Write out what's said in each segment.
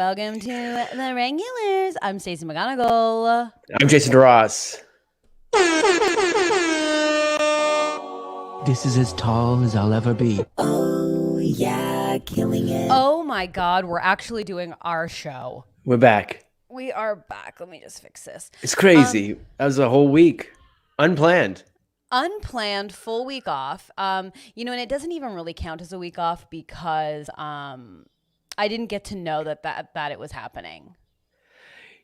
welcome to The Regulars. I'm Stacey McGonigal. I'm Jason DeRoss. This is as tall as I'll ever be. Oh, yeah, killing it. Oh my God, we're actually doing our show. We're back. We are back. Let me just fix this. It's crazy. That was a whole week. Unplanned. Unplanned, full week off. And it doesn't even really count as a week off because I didn't get to know that it was happening.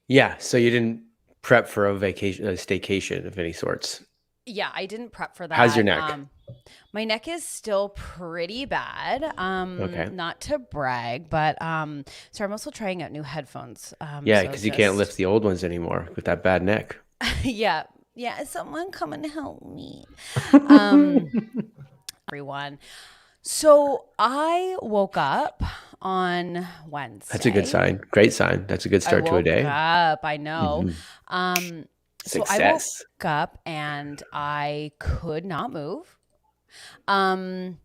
Yeah, so you didn't prep for a vacation, a staycation of any sorts. Yeah, I didn't prep for that. How's your neck? My neck is still pretty bad. Okay. Not to brag, but so I'm also trying out new headphones. Yeah, because you can't lift the old ones anymore with that bad neck. Yeah. Someone come and help me. Everyone. So I woke up on Wednesday. That's a good sign. Great sign. That's a good start to a day. I know. Mm-hmm. So I woke up and I could not move. And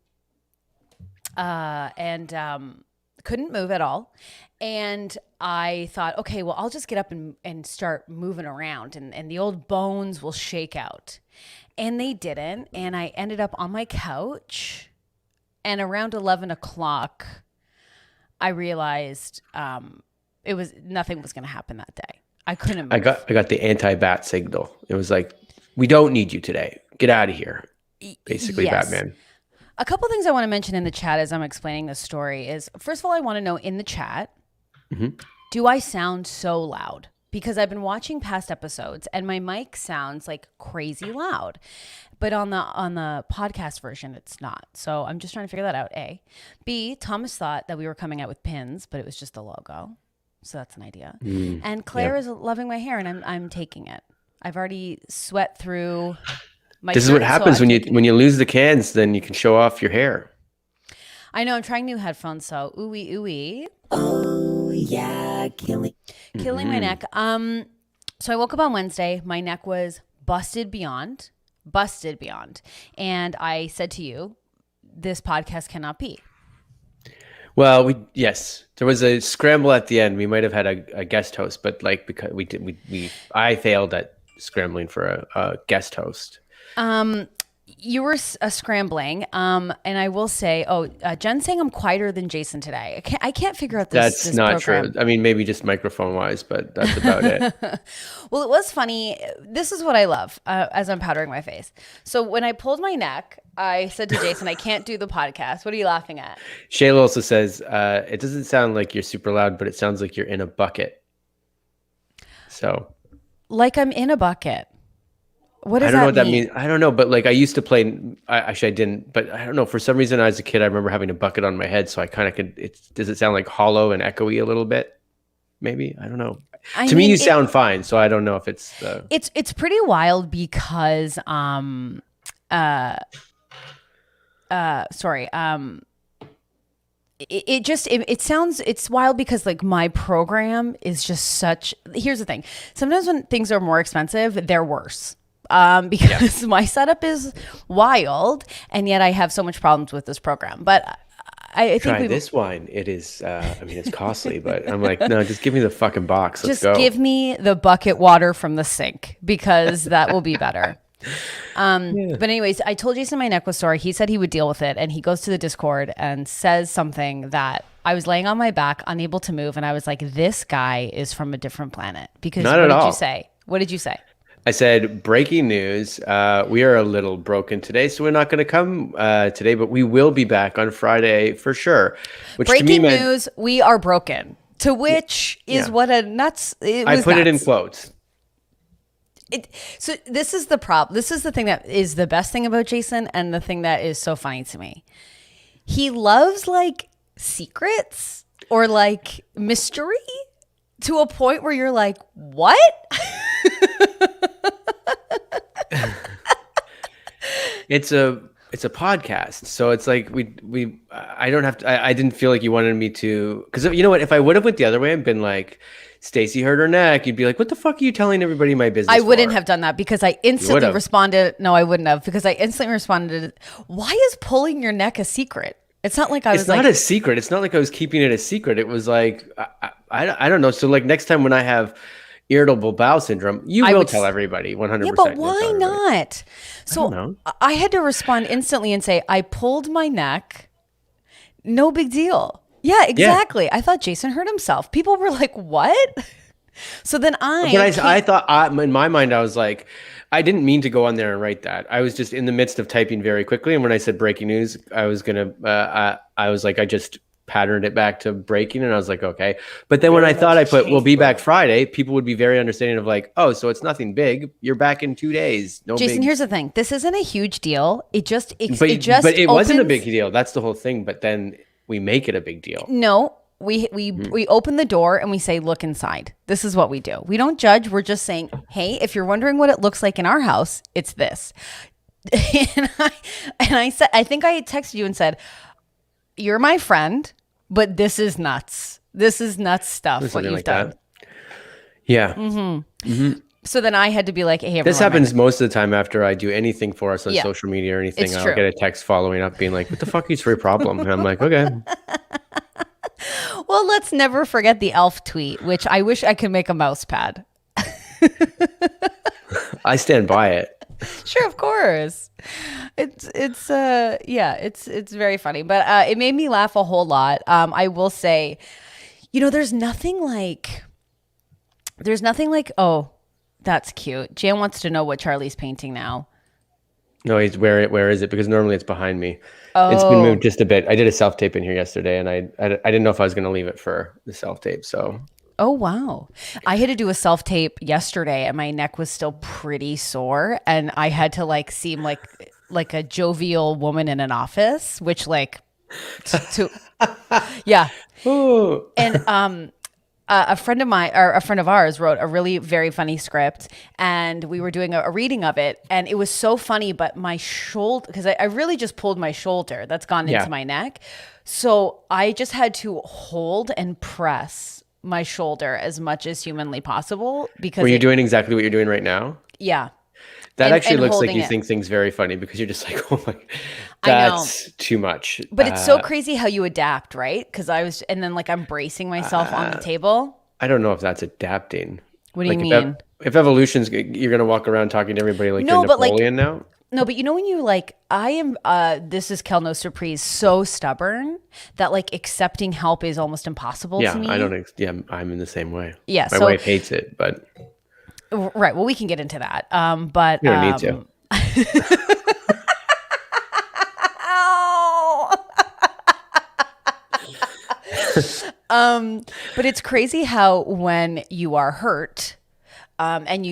couldn't move at all. And I thought, okay, well, I'll just get up and start moving around and the old bones will shake out. And they didn't. And I ended up on my couch. And around 11 o'clock, I realized nothing was going to happen that day. I couldn't move. I got the anti-bat signal. It was like, we don't need you today. Get out of here. Basically, yes. Batman. A couple things I want to mention in the chat as I'm explaining this story is, first of all, I want to know in the chat, do I sound so loud? Because I've been watching past episodes and my mic sounds like crazy loud. But on the podcast version, it's not. So I'm just trying to figure that out, A. B, Thomas thought that we were coming out with pins, but it was just the logo. So that's an idea. And Claire is loving my hair and I'm taking it. I've already sweat through my This is what happens when you lose the cans, then you can show off your hair. I know, I'm trying new headphones, so ooey ooey. Oh yeah, killing my neck. So I woke up on Wednesday. My neck was busted beyond. And I said to you, this podcast cannot be. Well, yes, there was a scramble at the end. We might have had a guest host, but because I failed at scrambling for a guest host. You were scrambling, and I will say, Jen's saying I'm quieter than Jason today. I can't figure out this. That's not program. true. I mean, maybe just microphone wise, but that's about it. Well, it was funny. This is what I love as I'm powdering my face. So when I pulled my neck, I said to Jason, I can't do the podcast. What are you laughing at? Shayla also says, it doesn't sound like you're super loud, but it sounds like you're in a bucket. So. Like I'm in a bucket. What does I don't know what mean? that means. I don't know, but I used to play. Actually, I didn't. But I don't know. For some reason, as a kid, I remember having a bucket on my head, so I kind of could. Does it sound like hollow and echoey a little bit? Maybe, I don't know. To me, you sound fine, so I don't know if it's the. It's pretty wild because it's wild because my program is just such. Here's the thing. Sometimes when things are more expensive, they're worse. Because my setup is wild, and yet I have so much problems with this program. But I think this wine. It is. It's costly, but I'm like, no, just give me the fucking box. Let's go. Just give me the bucket water from the sink because that will be better. But anyways, I told Jason my neck was sore. He said he would deal with it, and he goes to the Discord and says something that I was laying on my back, unable to move, and I was like, "This guy is from a different planet." Because Not at all. What did you say? I said, breaking news, we are a little broken today, so we're not going to come today, but we will be back on Friday for sure. Which breaking to me meant, news, we are broken. To which is what a nuts. I put it in quotes. So this is the problem. This is the thing that is the best thing about Jason and the thing that is so funny to me. He loves secrets or mystery to a point where you're like, what? It's a podcast, so it's like I don't have to. I didn't feel like you wanted me to, because you know what? If I would have went the other way and been like, Stacey hurt her neck, you'd be like, what the fuck are you telling everybody my business? I wouldn't have done that because I instantly responded. No, I wouldn't have, because I instantly responded. Why is pulling your neck a secret? It's not like I It's was not like, a secret. It's not like I was keeping it a secret. It was like, I don't know. So like next time when I have irritable bowel syndrome, you I will would tell everybody, 100%. yeah, but You'll tell why everybody. not? I don't So know. I had to respond instantly and say, I pulled my neck. No big deal. Yeah, exactly. I thought Jason hurt himself. People were like, what? So then But I came- thought in my mind, I was like, I didn't mean to go on there and write that. I was just in the midst of typing very quickly. And when I said breaking news, I was going to, I was like, I just patterned it back to breaking. And I was like, okay. But then when I thought I put, we'll be back Friday, people would be very understanding of like, oh, so it's nothing big. You're back in 2 days. No Jason, big. here's the thing. This isn't a huge deal. It just But it wasn't a opens- big deal. That's the whole thing. But then we make it a big deal. No, we open the door and we say, look inside. This is what we do. We don't judge. We're just saying, hey, if you're wondering what it looks like in our house, it's this. and I said, I think I had texted you and said, you're my friend, but this is nuts. This is nuts stuff. What Something you've like done. that. Yeah. So then I had to be like, hey, everyone, This happens most of the time after I do anything for us on Yeah. social media or anything. It's I'll true. get a text following up being like, what the fuck is your problem? And I'm like, okay. Well, let's never forget the elf tweet, which I wish I could make a mouse pad. I stand by it. Sure, of course. It's very funny, but it made me laugh a whole lot. I will say, there's nothing like, oh, that's cute. Jan wants to know what Charlie's painting now. No, where is it? Because normally it's behind me. It's been moved just a bit. I did a self-tape in here yesterday and I didn't know if I was going to leave it for the self-tape. So Oh, wow. I had to do a self-tape yesterday and my neck was still pretty sore and I had to seem like a jovial woman in an office, which yeah. Ooh. And a friend of ours wrote a really very funny script and we were doing a reading of it and it was so funny, but my shoulder, because I really just pulled my shoulder that's gone into my neck. So I just had to hold and press my shoulder as much as humanly possible because Were you doing exactly what you're doing right now? Yeah. That And- actually and looks like holding you it. think things very funny because you're just like, oh my, I know. that's too much. But it's so crazy how you adapt, right? Because and then I'm bracing myself on the table. I don't know if that's adapting. What do you If mean? If evolution's, you're going to walk around talking to everybody like No, you're but, Napoleon now? No, but when you I am, this is Kel No Surprise, so stubborn that accepting help is almost impossible Yeah, to me. I don't. Yeah, I'm in the same way. Yeah, my so- wife hates it, but Right. Well, we can get into that. But you don't need to. But it's crazy how when you are hurt, and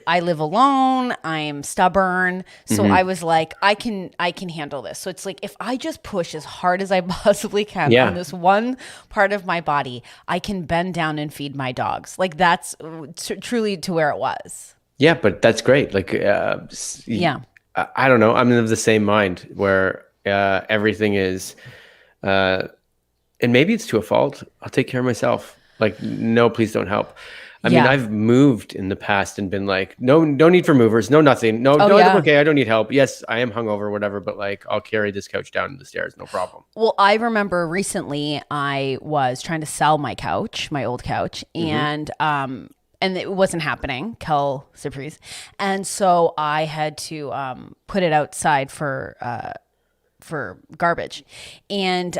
I live alone, I am stubborn. So I was like, I can handle this. So it's like, if I just push as hard as I possibly can Yeah. on this one part of my body, I can bend down and feed my dogs. That's truly to where it was. Yeah, but that's great. Yeah. I don't know. I'm of the same mind where everything is, and maybe it's to a fault. I'll take care of myself. No, please don't help. I mean, Yeah. I've moved in the past and been like, no need for movers, no nothing, no, yeah. I'm okay, I don't need help. Yes, I am hungover, whatever, but I'll carry this couch down the stairs, no problem. Well, I remember recently I was trying to sell my couch, my old couch, and it wasn't happening. Kel Surprise, and so I had to put it outside for garbage, and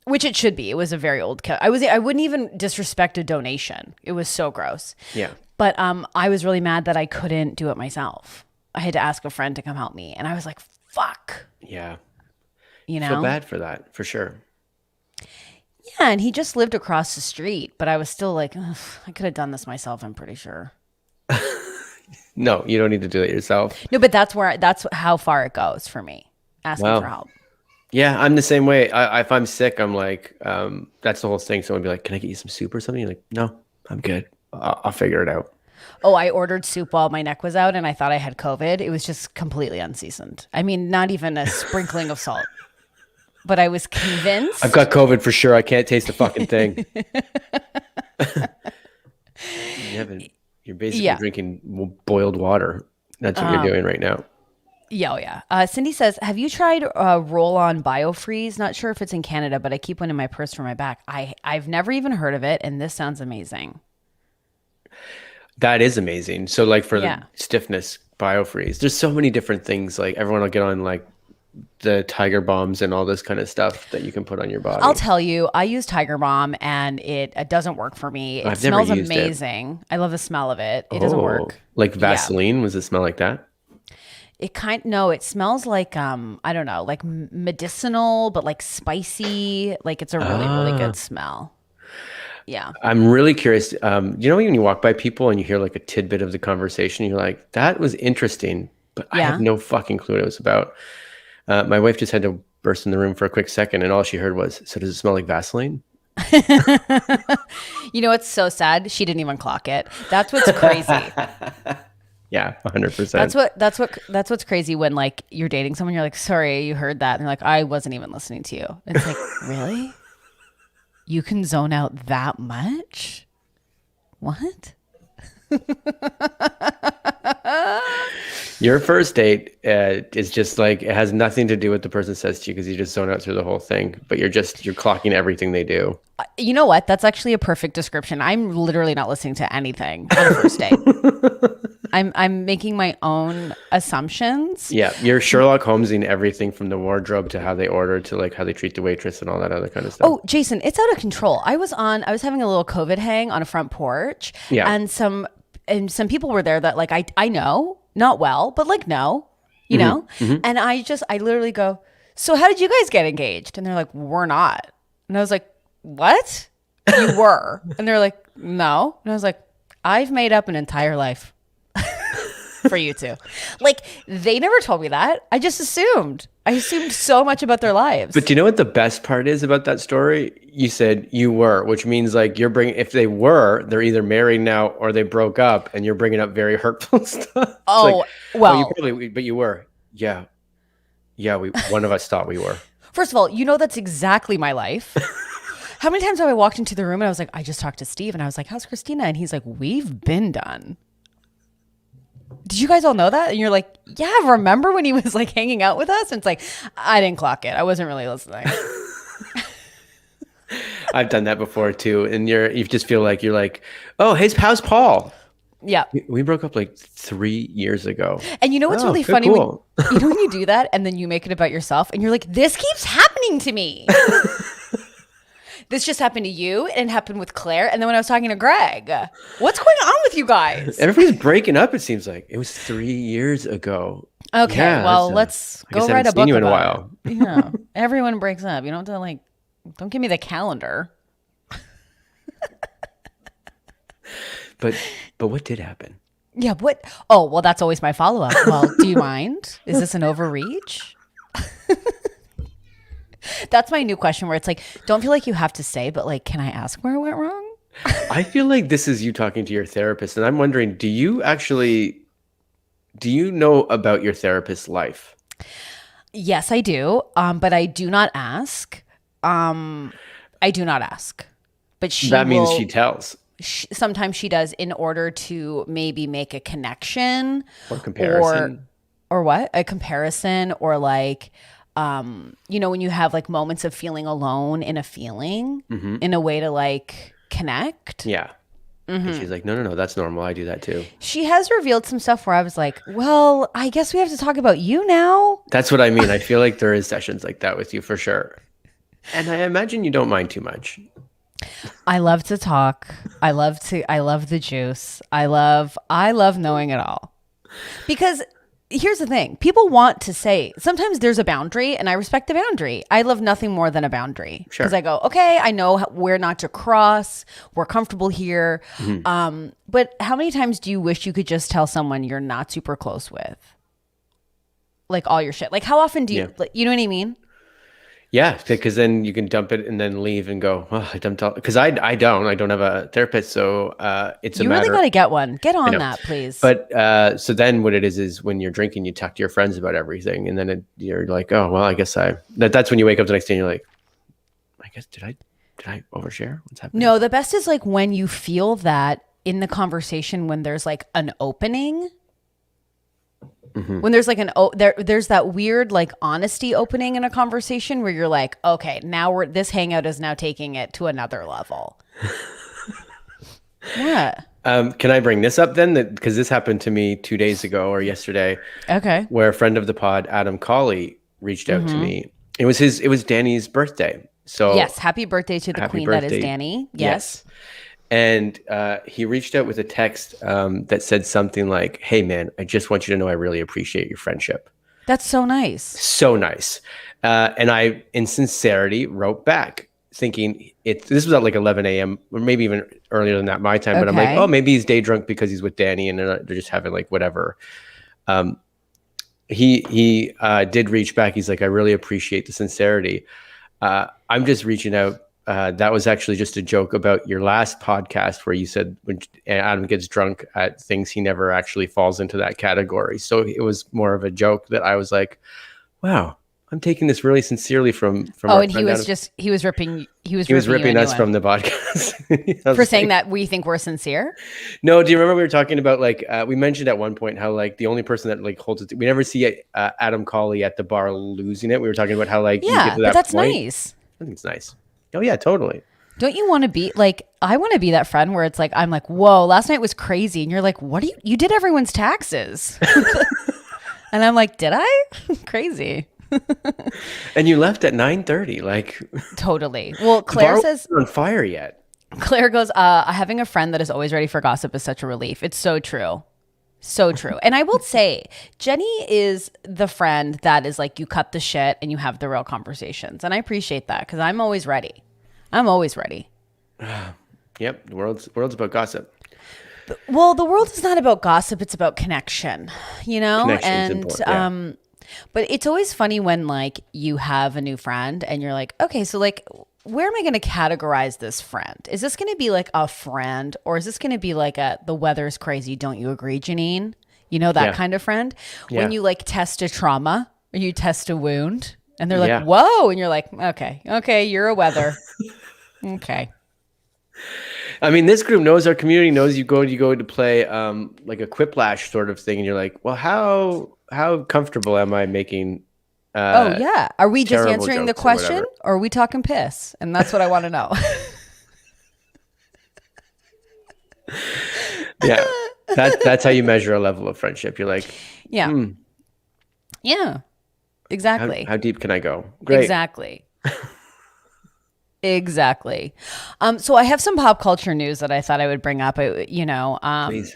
which it should be. It was a very old couch. I wouldn't even disrespect a donation. It was so gross. Yeah. But I was really mad that I couldn't do it myself. I had to ask a friend to come help me, and I was like, "Fuck." Yeah. You know. Feel bad for that, for sure. Yeah, and he just lived across the street, but I was still like, ugh, I could have done this myself, I'm pretty sure. No, you don't need to do it yourself. No, but that's how far it goes for me, asking Wow. for help. Yeah, I'm the same way. If I'm sick, I'm like, that's the whole thing. Someone would be like, can I get you some soup or something? You're like, no, I'm good. I'll figure it out. Oh, I ordered soup while my neck was out and I thought I had COVID. It was just completely unseasoned. I mean, not even a sprinkling of salt. But I was convinced. I've got COVID for sure. I can't taste the fucking thing. You're basically Yeah. drinking boiled water. That's what you're doing right now. Yeah, oh yeah. Cindy says, have you tried roll-on biofreeze? Not sure if it's in Canada, but I keep one in my purse for my back. I've never even heard of it, and this sounds amazing. That is amazing. So like for the Yeah. stiffness, biofreeze. There's so many different things. Like everyone will get on like the Tiger Bombs and all this kind of stuff that you can put on your body. I'll tell you, I use Tiger Balm, and it doesn't work for me. It I've never smells used it. amazing. I love the smell of it. It doesn't work. Like Vaseline? Was it smell like that? No, it smells like I don't know, like medicinal, but like spicy. Like it's a really good smell. Yeah. I'm really curious. You know, when you walk by people and you hear like a tidbit of the conversation, you're like, that was interesting, but I have no fucking clue what it was about. My wife just had to burst in the room for a quick second, and all she heard was, so does it smell like Vaseline? You know, it's so sad. She didn't even clock it. That's what's crazy. Yeah, 100%. That's what's crazy when like you're dating someone, you're like, sorry, you heard that. And they're like, I wasn't even listening to you. It's like, really? You can zone out that much? What? Your first date is just like, it has nothing to do with the person says to you because you just zone out through the whole thing, but you're clocking everything they do. You know what? That's actually a perfect description. I'm literally not listening to anything on a first date. I'm making my own assumptions. Yeah, you're Sherlock Holmesing everything from the wardrobe to how they order to like how they treat the waitress and all that other kind of stuff. Oh, Jason, it's out of control. I was having a little COVID hang on a front porch. Yeah. And some people were there that like I know, not well, but like no, you know? And I literally go, so how did you guys get engaged? And they're like, we're not. And I was like, what? You were? And they're like, no. And I was like, I've made up an entire life for you two. Like, they never told me that. I just assumed. I assumed so much about their lives. But do you know what the best part is about that story? You said you were, which means like if they were, they're either married now or they broke up, and you're bringing up very hurtful stuff. Oh, like, well. But you were. Yeah. Yeah, one of us thought we were. First of all, you know that's exactly my life. How many times have I walked into the room and I was like, I just talked to Steve, and I was like, how's Christina? And he's like, we've been done. Did you guys all know that? And you're like, yeah, remember when he was like hanging out with us? And it's like, I didn't clock it. I wasn't really listening. I've done that before too. And you just feel like you're like, oh, hey, how's Paul? Yeah. We broke up like 3 years ago. And you know what's really funny? Cool. When you do that and then you make it about yourself and you're like, this keeps happening to me. This just happened to you, and it happened with Claire. And then when I was talking to Greg, what's going on with you guys? Everybody's breaking up, it seems like. It was 3 years ago. Okay, Yeah, well, let's go write a book seen you in a about while. it. Yeah, everyone breaks up. You don't have to like, don't give me the calendar. But what did happen? Yeah, what? Oh, well, that's always my follow-up. Well, do you mind? Is this an overreach? That's my new question where it's like, don't feel like you have to say, but like, can I ask where it went wrong? I feel like this is you talking to your therapist, and I'm wondering, do you know about your therapist's life? Yes, I do. But I do not ask. I do not ask. But That means she tells. Sometimes she does in order to maybe make a connection Or comparison. Or what? A comparison, or like, when you have like moments of feeling alone in a feeling, in a way to like connect. Yeah. And she's like, no, that's normal. I do that too. She has revealed some stuff where I was like, well, I guess we have to talk about you now. That's what I mean. I feel like there is sessions like that with you for sure. And I imagine you don't mind too much. I love to talk. I love the juice. I love knowing it all. Because here's the thing. People want to say, sometimes there's a boundary, and I respect the boundary. I love nothing more than a boundary. Sure. Because I go, okay, I know where not to cross. We're comfortable here. But how many times do you wish you could just tell someone you're not super close with? Like all your shit. Like how often do you, like, you know what I mean? Yeah, because then you can dump it and then leave and go, oh, I dumped all, because I don't have a therapist, so it's a matter. You really got to get one. Get on that, please. But so then what it is when you're drinking, you talk to your friends about everything, and then you're like, oh, well, I guess that's when you wake up the next day and you're like, I guess, did I overshare? What's happening? No, the best is like when you feel that in the conversation when there's like an opening. When there's like there's that weird like honesty opening in a conversation where you're like, okay, now this hangout is now taking it to another level. Yeah. Can I bring this up then? Because this happened to me 2 days ago or yesterday. Okay. Where a friend of the pod, Adam Colley, reached out to me. It was Danny's birthday. So yes, happy birthday to the queen that is Danny. Yes. And he reached out with a text that said something like, "Hey man, I just want you to know I really appreciate your friendship." That's so nice. So nice. And I, in sincerity, wrote back thinking this was at like 11 a.m. or maybe even earlier than that my time. But I'm like, oh, maybe he's day drunk because he's with Danny and they're just having like whatever. He did reach back. He's like, I really appreciate the sincerity. I'm just reaching out. That was actually just a joke about your last podcast where you said when Adam gets drunk at things, he never actually falls into that category. So it was more of a joke that I was like, wow, I'm taking this really sincerely from Oh, and he was ripping us from the podcast for saying that we think we're sincere. No, do you remember we were talking about like we mentioned at one point how like the only person that like holds it, we never see Adam Colley at the bar losing it. We were talking about how like yeah, you get to that but that's point. Nice. I think it's nice. Oh yeah, totally. Don't you want to be like, I want to be that friend where it's like, I'm like, whoa, last night was crazy. And you're like, what you did everyone's taxes. And I'm like, did I? Crazy. And you left at 9:30, like totally. Well, Claire says on fire yet. Claire goes, having a friend that is always ready for gossip is such a relief. It's so true. So true. And I will say, Jenny is the friend that is like, you cut the shit and you have the real conversations. And I appreciate that because I'm always ready. Yep. The world's about gossip. Well, the world is not about gossip. It's about connection, you know? Connection's important, yeah. But it's always funny when like you have a new friend and you're like, okay, so like, where am I going to categorize this friend? Is this going to be like a friend or is this going to be like the weather's crazy? Don't you agree, Janine? You know, that kind of friend when you like test a trauma or you test a wound and they're like, whoa. And you're like, okay, you're a weather. Okay. I mean, this group knows our community, knows you go to play like a quiplash sort of thing. And you're like, well, how comfortable am I making are we just answering the question or are we talking piss? And that's what I want to know. Yeah. That's how you measure a level of friendship. You're like, yeah, exactly. How deep can I go? Great. Exactly. So I have some pop culture news that I thought I would bring up.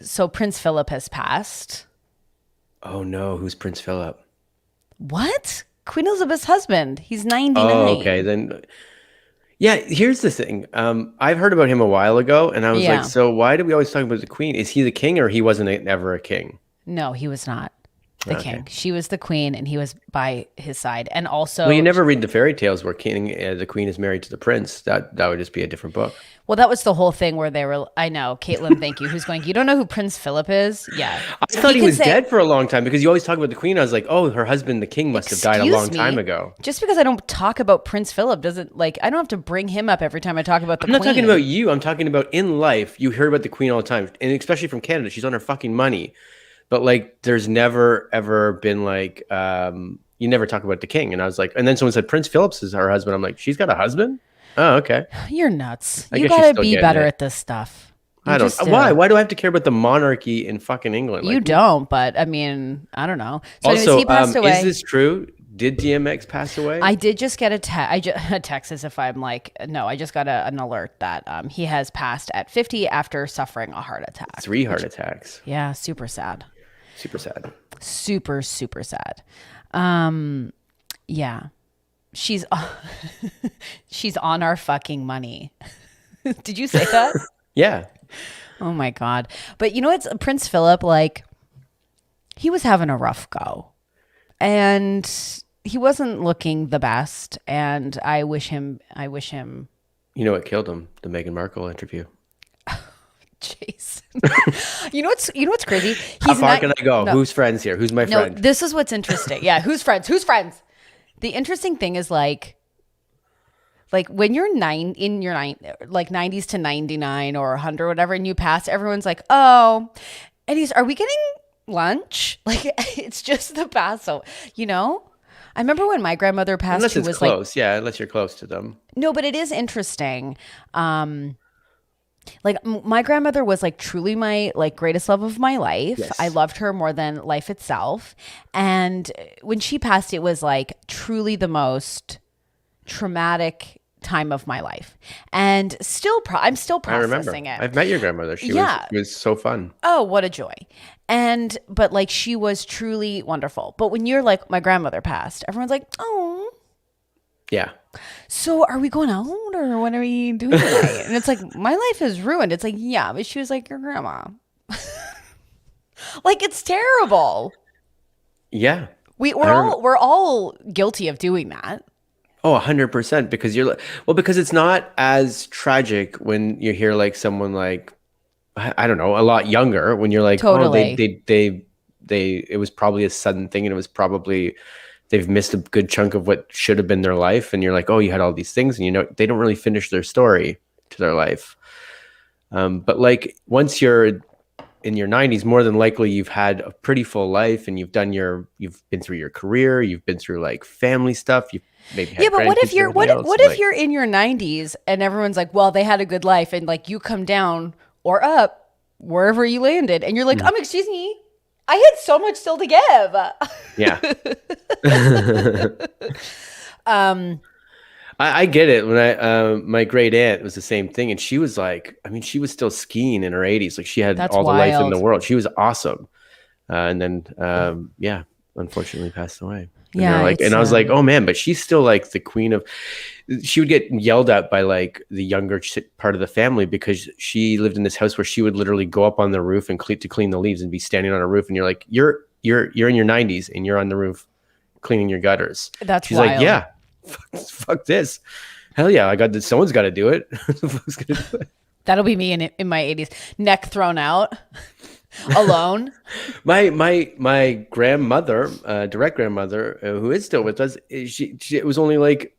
So Prince Philip has passed. Oh no, who's Prince Philip? What? Queen Elizabeth's husband. He's 99. Oh, okay. Then, yeah, here's the thing. I've heard about him a while ago, and I was like, so why do we always talk about the queen? Is he the king or he wasn't ever a king? No, he was not the king. She was the queen, and he was by his side. And also... Well, you never read the fairy tales where the queen is married to the prince. That would just be a different book. Well, that was the whole thing where they were, I know, Caitlin, thank you, who's going, you don't know who Prince Philip is? Yeah. I thought he was dead for a long time because you always talk about the queen. I was like, oh, her husband, the king, must have died a long time ago. Just because I don't talk about Prince Philip doesn't, like, I don't have to bring him up every time I talk about the queen. I'm not talking about you. I'm talking about in life. You hear about the queen all the time, and especially from Canada. She's on her fucking money. But, like, there's never, ever been, like, you never talk about the king. And I was like, and then someone said Prince Philip's is her husband. I'm like, she's got a husband? Oh, okay. You're nuts. You gotta be better at this stuff. I don't. Why? Why do I have to care about the monarchy in fucking England? You don't, but I mean, I don't know. So also, anyways, he passed away. Is this true? Did DMX pass away? I did just get a text as if I'm like, no, I just got an alert that he has passed at 50 after suffering a heart attack. 3 heart attacks. Yeah, super sad. Super sad. Super, super sad. Yeah. She's on our fucking money. Did you say that? Yeah. Oh my God. But you know what's Prince Philip, like, he was having a rough go and he wasn't looking the best. And I wish him. You know what killed him? The Meghan Markle interview. Jason. You know what's crazy? How far can I go? No. Who's friends here? Who's my friend? No, this is what's interesting. Yeah, who's friends? The interesting thing is like when you're like 90s to 99 or 100 or whatever, and you pass, everyone's like, oh, and are we getting lunch. Like it's just the past. So, I remember when my grandmother passed, Unless who it's was close. Yeah, unless you're close to them. no, but it is interesting. My grandmother was like truly my like greatest love of my life. Yes. I loved her more than life itself. And when she passed, it was like truly the most traumatic time of my life. And I'm still I remember. processing it. I've met your grandmother. She was so fun. Oh, what a joy. But like she was truly wonderful. But when you're like, my grandmother passed, everyone's like, oh. Yeah. So are we going out or what are we doing tonight? And it's like, my life is ruined. It's like, yeah, but she was like your grandma. Like it's terrible. Yeah. We're all guilty of doing that. Oh, 100%. Because because it's not as tragic when you hear like someone like, I don't know, a lot younger, when you're like, Totally. it was probably a sudden thing, and it was probably they've missed a good chunk of what should have been their life, and you're like, oh, you had all these things, and they don't really finish their story to their life. But like once you're in your 90s, more than likely you've had a pretty full life, and you've been through your career, you've been through like family stuff, you've maybe had But what if you're what if you're in your 90s and everyone's like, well, they had a good life, and like you come down or up wherever you landed, and you're like, excuse me, I had so much still to give. Yeah. I get it. When my great aunt was the same thing, and she was like, I mean, she was still skiing in her 80s. Like she had That's all the life in wild. the world. She was awesome. And then, unfortunately passed away. And Yeah, they're like, and I was like, oh man, but she's still like the queen of. She would get yelled at by like the younger part of the family because she lived in this house where she would literally go up on the roof and clean the leaves and be standing on a roof, and you're like, you're in your 90s and you're on the roof cleaning your gutters. That's She's wild. like, yeah, fuck this. Hell yeah, I got this. Someone's got to do it. Who's gonna do it? That'll be me in my 80s, neck thrown out, alone. My grandmother, direct grandmother, who is still with us, it was only like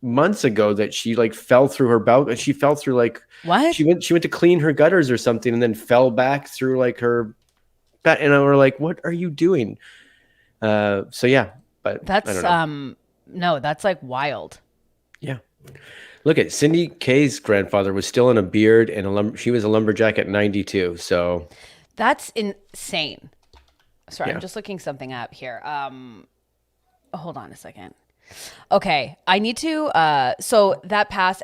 months ago that she like fell through her balcony. She fell through like What? She went to clean her gutters or something, and then fell back through like her. And I were like, "What are you doing?" So yeah, but That's I don't know. no, that's like wild. Yeah. Look at Cindy Kay's grandfather was still in a beard and she was a lumberjack at 92. So That's insane. Sorry, Yeah. I'm just looking something up here. Hold on a second. Okay, I need to. So that passed,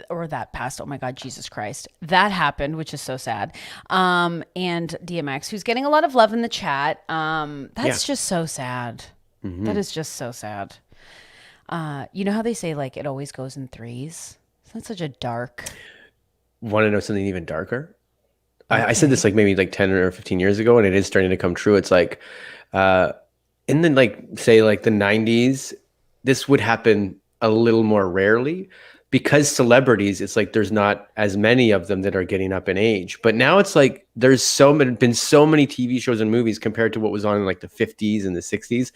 or that passed. Oh my God, Jesus Christ, that happened, which is so sad. And DMX, who's getting a lot of love in the chat. That's just so sad. Mm-hmm. That is just so sad. You know how they say like it always goes in threes? That's such a dark. Want to know something even darker? I said this like maybe like 10 or 15 years ago, and it is starting to come true. It's like, in the like say like the 90s, this would happen a little more rarely because celebrities, it's like there's not as many of them that are getting up in age. But now it's like there's been so many TV shows and movies compared to what was on in like the 50s and the 60s.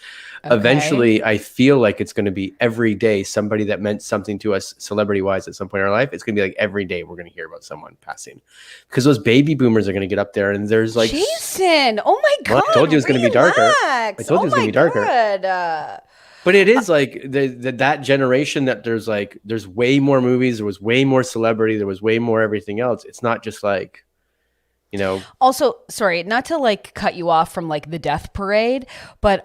Okay. Eventually, I feel like it's going to be every day somebody that meant something to us celebrity-wise at some point in our life. It's going to be like every day we're going to hear about someone passing because those baby boomers are going to get up there, and there's like Jason, oh my God! Well, I told you it was going to be darker. Relax. I told you it was going to be darker. God. But it is like that generation that there's way more movies, there was way more celebrity, there was way more everything else. It's not just like, Also, sorry, not to like cut you off from like the death parade, but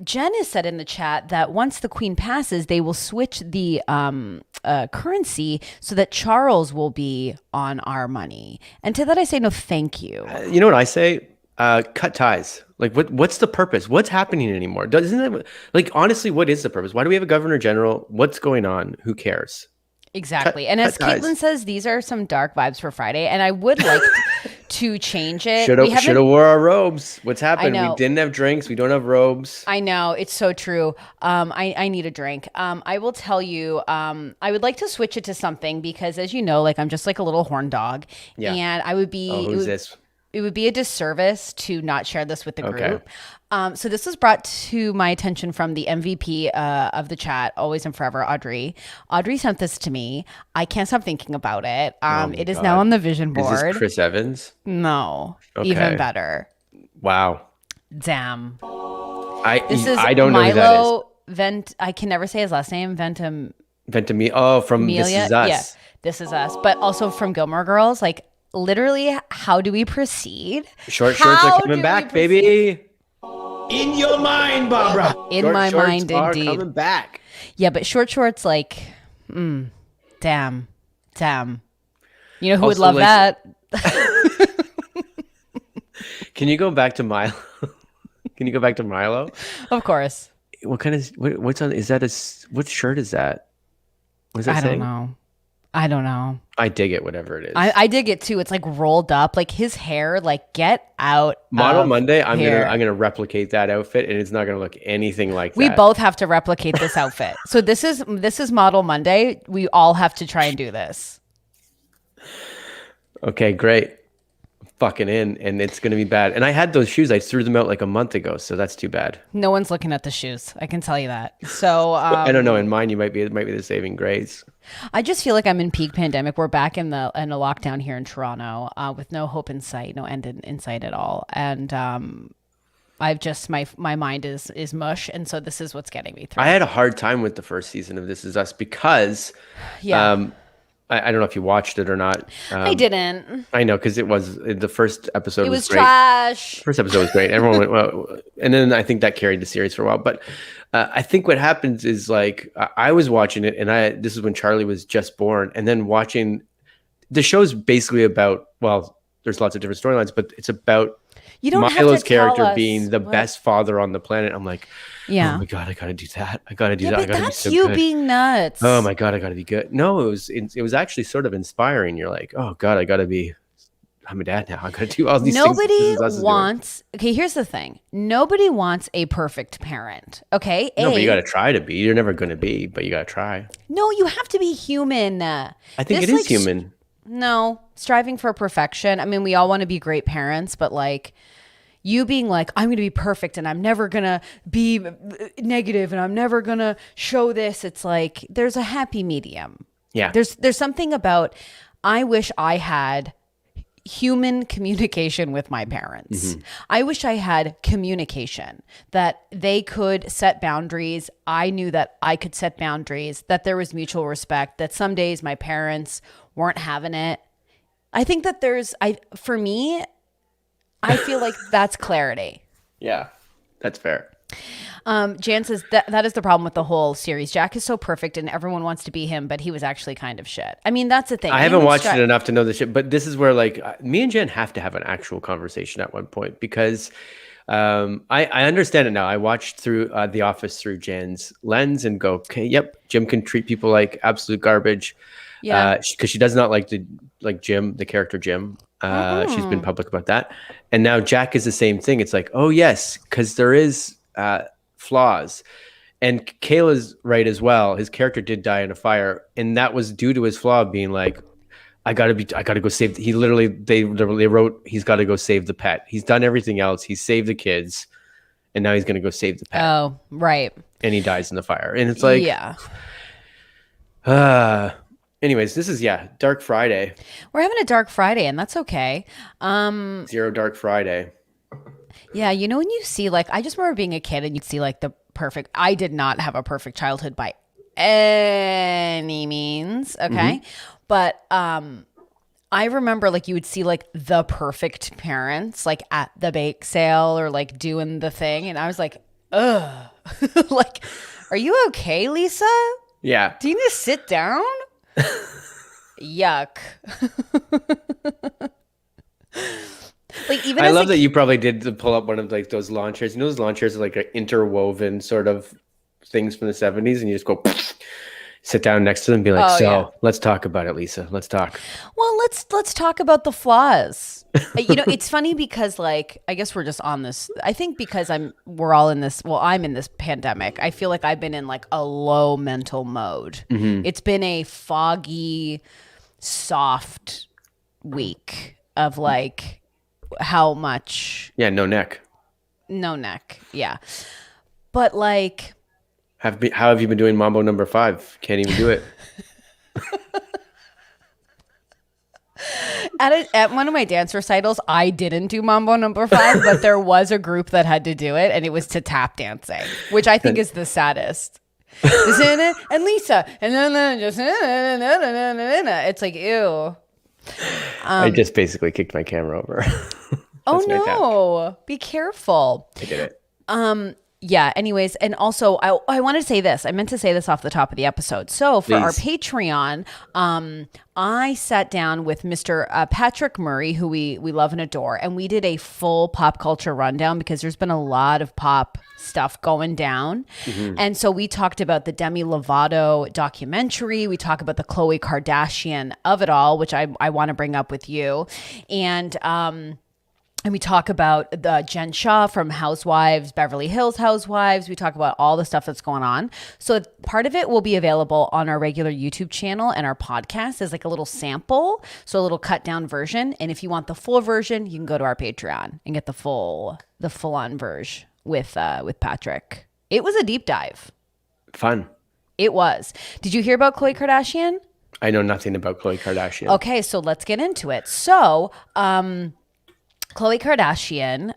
Jen has said in the chat that once the Queen passes, they will switch the currency so that Charles will be on our money. And to that I say no thank you. You know what I say? Cut ties. Like what's the purpose? What's happening anymore? Isn't it like honestly, what is the purpose? Why do we have a governor general? What's going on? Who cares? Exactly. And as cut ties. Caitlin says, these are some dark vibes for Friday, and I would like to change it. Should have wore our robes. What's happened? know. We didn't have drinks. We don't have robes. I know, it's so true. I need a drink. I will tell you, I would like to switch it to something because, as you know, like I'm just like a little horn dog, Yeah. and I would be. Who's this? It would be a disservice to not share this with the Okay. group. So this was brought to my attention from the MVP of the chat, always and forever, Audrey. Audrey sent this to me. I can't stop thinking about it. Oh my It is God. now on the vision board. Is this Chris Evans? No, Okay. even better. Wow. Damn. This Is I don't know who that is. Milo I can never say his last name. Ventimiglia. Oh, from This Is Us. Yeah, This Is Us. But also from Gilmore Girls. Like, literally, how do we proceed? Short shorts are coming back, baby. In your mind, Barbara. In my mind, are indeed. coming back. Yeah, but short shorts, like, damn. You know who would Also, love like, that? Can you go back to Milo? Can you go back to Milo? Of course. What kind of what's on? Is that what shirt is that? What does that say? I don't know. I dig it, whatever it is. I dig it too. It's like rolled up, like his hair. Like, get out. Model Monday. I'm here. gonna replicate that outfit, and it's not gonna look anything like We that. both have to replicate this outfit. So this is Model Monday. We all have to try and do this. Okay, great. Fucking in, and it's gonna be bad. And I had those shoes. I threw them out like a month ago, so that's too bad. No one's looking at the shoes. I can tell you that. So I don't know. In mine, it might be the saving grace. I just feel like I'm in peak pandemic. We're back in a lockdown here in Toronto, with no hope in sight, no end in sight at all. And I've just my mind is mush, and so this is what's getting me through. I had a hard time with the first season of This Is Us because, Yeah. I don't know if you watched it or not. I didn't. I know, because it was the first episode. It was great. trash. First episode was great. Everyone went well, and then I think that carried the series for a while. But I think what happens is, like, I was watching it, and this is when Charlie was just born, and then watching the show's basically about, well, there's lots of different storylines, but it's about You don't have Milo's to tell character us being the best father on the planet. I'm like, Yeah. oh my God, I gotta do that. I gotta do that. I But gotta that's be so you good. being nuts. Oh my God, I gotta be good. No, it was actually sort of inspiring. You're like, oh God, I'm a dad now. I gotta do all these things. Nobody wants. Okay, here's the thing. Nobody wants a perfect parent. Okay, No, but you gotta try to be. You're never gonna be, but you gotta try. No, you have to be human. I think it is human. No, striving for perfection. I mean, we all want to be great parents, but like, you being like, I'm going to be perfect and I'm never going to be negative and I'm never going to show this. It's like, there's a happy medium. Yeah. There's something about, I wish I had human communication with my parents. I wish I had communication, that they could set boundaries. I knew that I could set boundaries, that there was mutual respect, that some days my parents weren't having it. I think that for me, I feel like that's clarity. Yeah, that's fair. Jan says that is the problem with the whole series. Jack is so perfect and everyone wants to be him, but he was actually kind of shit. I mean, that's the thing. I haven't watched it enough to know the shit, but this is where, like, me and Jen have to have an actual conversation at one point, because I understand it now. I watched through The Office through Jen's lens and go, okay, yep, Jim can treat people like absolute garbage. Yeah. Because she does not like Jim, the character Jim. She's been public about that. And now Jack is the same thing. It's like, oh yes, because there is flaws. And Kayla's right as well. His character did die in a fire, and that was due to his flaw being like, I gotta go save. They wrote, he's got to go save the pet. He's done everything else. He's saved the kids, and now he's gonna go save the pet. Oh, right. And he dies in the fire. And it's like, yeah. Anyways, this is Dark Friday. We're having a Dark Friday, and that's okay. Zero Dark Friday. Yeah, you know, when you see, like, I just remember being a kid and you'd see like the perfect, I did not have a perfect childhood by any means. Okay. But I remember, like, you would see like the perfect parents like at the bake sale or like doing the thing. And I was like, ugh, like, are you okay, Lisa? Yeah. Do you need to sit down? Yuck. Like, even I love that you probably did pull up one of like those lawn chairs. You know, those lawn chairs are like interwoven sort of things from the 70s, and you just go sit down next to them and be like, let's talk about it, Lisa. Let's talk. Well, let's talk about the flaws. You know, it's funny because, like, I guess we're just on this. I think because I'm in this pandemic. I feel like I've been in like a low mental mode. It's been a foggy, soft week of like how much. Yeah, no neck. Yeah. But like, how have you been doing Mambo number 5? Can't even do it. At one of my dance recitals, I didn't do Mambo number 5, but there was a group that had to do it, and it was to tap dancing, which I think is the saddest. And Lisa, and then just it's like, ew. I just basically kicked my camera over. Oh no! Be careful. I did it. Yeah, anyways, and also I want to say this. I meant to say this off the top of the episode. So for our Patreon, I sat down with Mr. Patrick Murray, who we love and adore, and we did a full pop culture rundown because there's been a lot of pop stuff going down. Mm-hmm. And so we talked about the Demi Lovato documentary. We talk about the Khloe Kardashian of it all, which I want to bring up with you. And we talk about the Jen Shah from Housewives, Beverly Hills Housewives. We talk about all the stuff that's going on. So part of it will be available on our regular YouTube channel and our podcast as like a little sample. So a little cut down version. And if you want the full version, you can go to our Patreon and get the full on version with Patrick. It was a deep dive. Fun. It was. Did you hear about Khloe Kardashian? I know nothing about Khloe Kardashian. Okay, so let's get into it. So, Khloe Kardashian,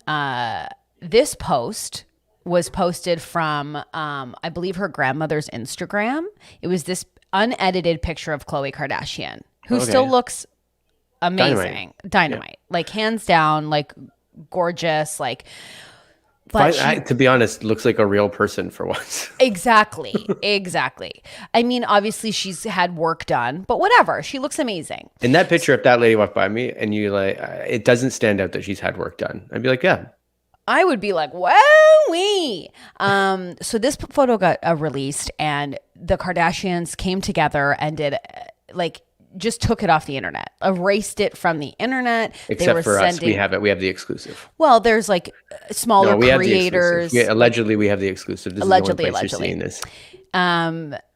this post was posted from, I believe, her grandmother's Instagram. It was this unedited picture of Khloe Kardashian, who still looks amazing. Dynamite. Yeah. Like, hands down, like, gorgeous, like... But to be honest, looks like a real person for once. Exactly. I mean, obviously she's had work done, but whatever. She looks amazing. In that picture, if that lady walked by me and you like, it doesn't stand out that she's had work done. I'd be like, yeah. I would be like, wowee. So this photo got released, and the Kardashians came together and did just took it off the internet, erased it from the internet. Except for us, we have it. We have the exclusive. Well, there's like smaller creators. Allegedly, we have the exclusive. This is the one place you're seeing this.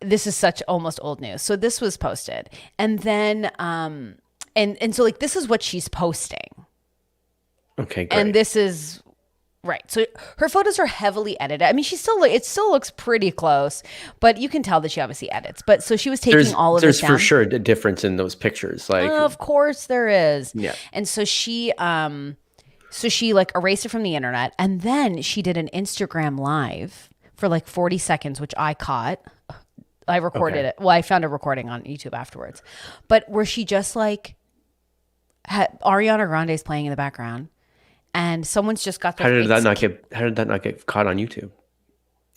This is such almost old news. So this was posted, and then and so like this is what she's posting. Okay, great. And this is. Right. So her photos are heavily edited. I mean, it still looks pretty close, but you can tell that she obviously edits. But so she was taking all of this down. There's for sure a difference in those pictures. Like, of course there is. Yeah. And so she like erased it from the internet, and then she did an Instagram live for like 40 seconds, which I caught. I recorded it. Well, I found a recording on YouTube afterwards, but where she just like had Ariana Grande's playing in the background. And someone's just got the. How did that not get caught on YouTube?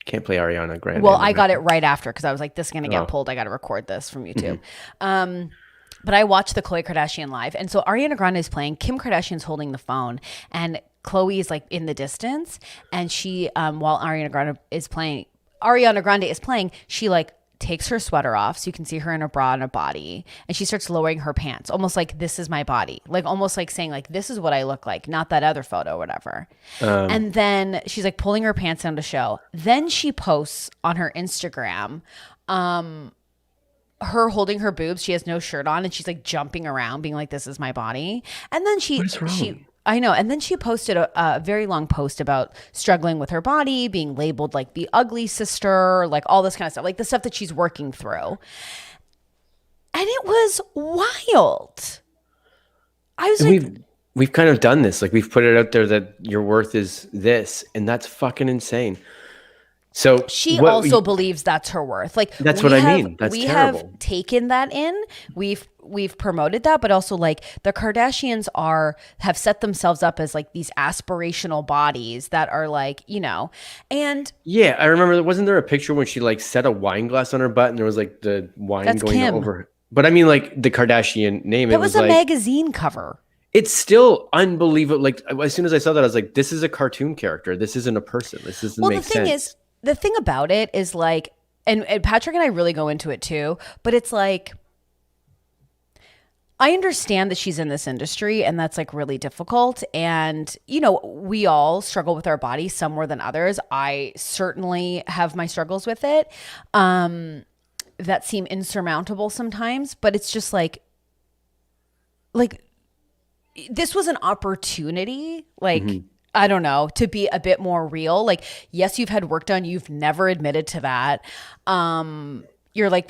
Can't play Ariana Grande. Well, I got it right after because I was like, "This is gonna get pulled. I got to record this from YouTube." Mm-hmm. But I watched the Khloe Kardashian live, and so Ariana Grande is playing. Kim Kardashian's holding the phone, and Khloe is like in the distance. And she, while Ariana Grande is playing, she like takes her sweater off so you can see her in a bra and a body, and she starts lowering her pants, almost like this is my body, like almost like saying like this is what I look like, not that other photo, whatever. And then she's like pulling her pants down to show. Then she posts on her Instagram her holding her boobs. She has no shirt on, and she's like jumping around being like, this is my body. And then I know. And then she posted a very long post about struggling with her body, being labeled like the ugly sister, like all this kind of stuff, like the stuff that she's working through. And it was wild. I was we've kind of done this. Like, we've put it out there that your worth is this, and that's fucking insane. So she also believes that's her worth. Like, that's what I mean. That's terrible. We have taken that in. We've promoted that, but also like the Kardashians have set themselves up as like these aspirational bodies that are like, you know, and yeah, I remember wasn't there a picture when she like set a wine glass on her butt and there was like the wine going Kim. over. But I mean, like the Kardashian name. It was a magazine cover. It's still unbelievable. Like, as soon as I saw that, I was like, this is a cartoon character. This isn't a person. This doesn't make sense. The thing about it is like, and Patrick and I really go into it too, but it's like, I understand that she's in this industry and that's like really difficult. And, you know, we all struggle with our bodies some more than others. I certainly have my struggles with it that seem insurmountable sometimes, but it's just like this was an opportunity, like, mm-hmm. I don't know, to be a bit more real. Like, yes, you've had work done. You've never admitted to that.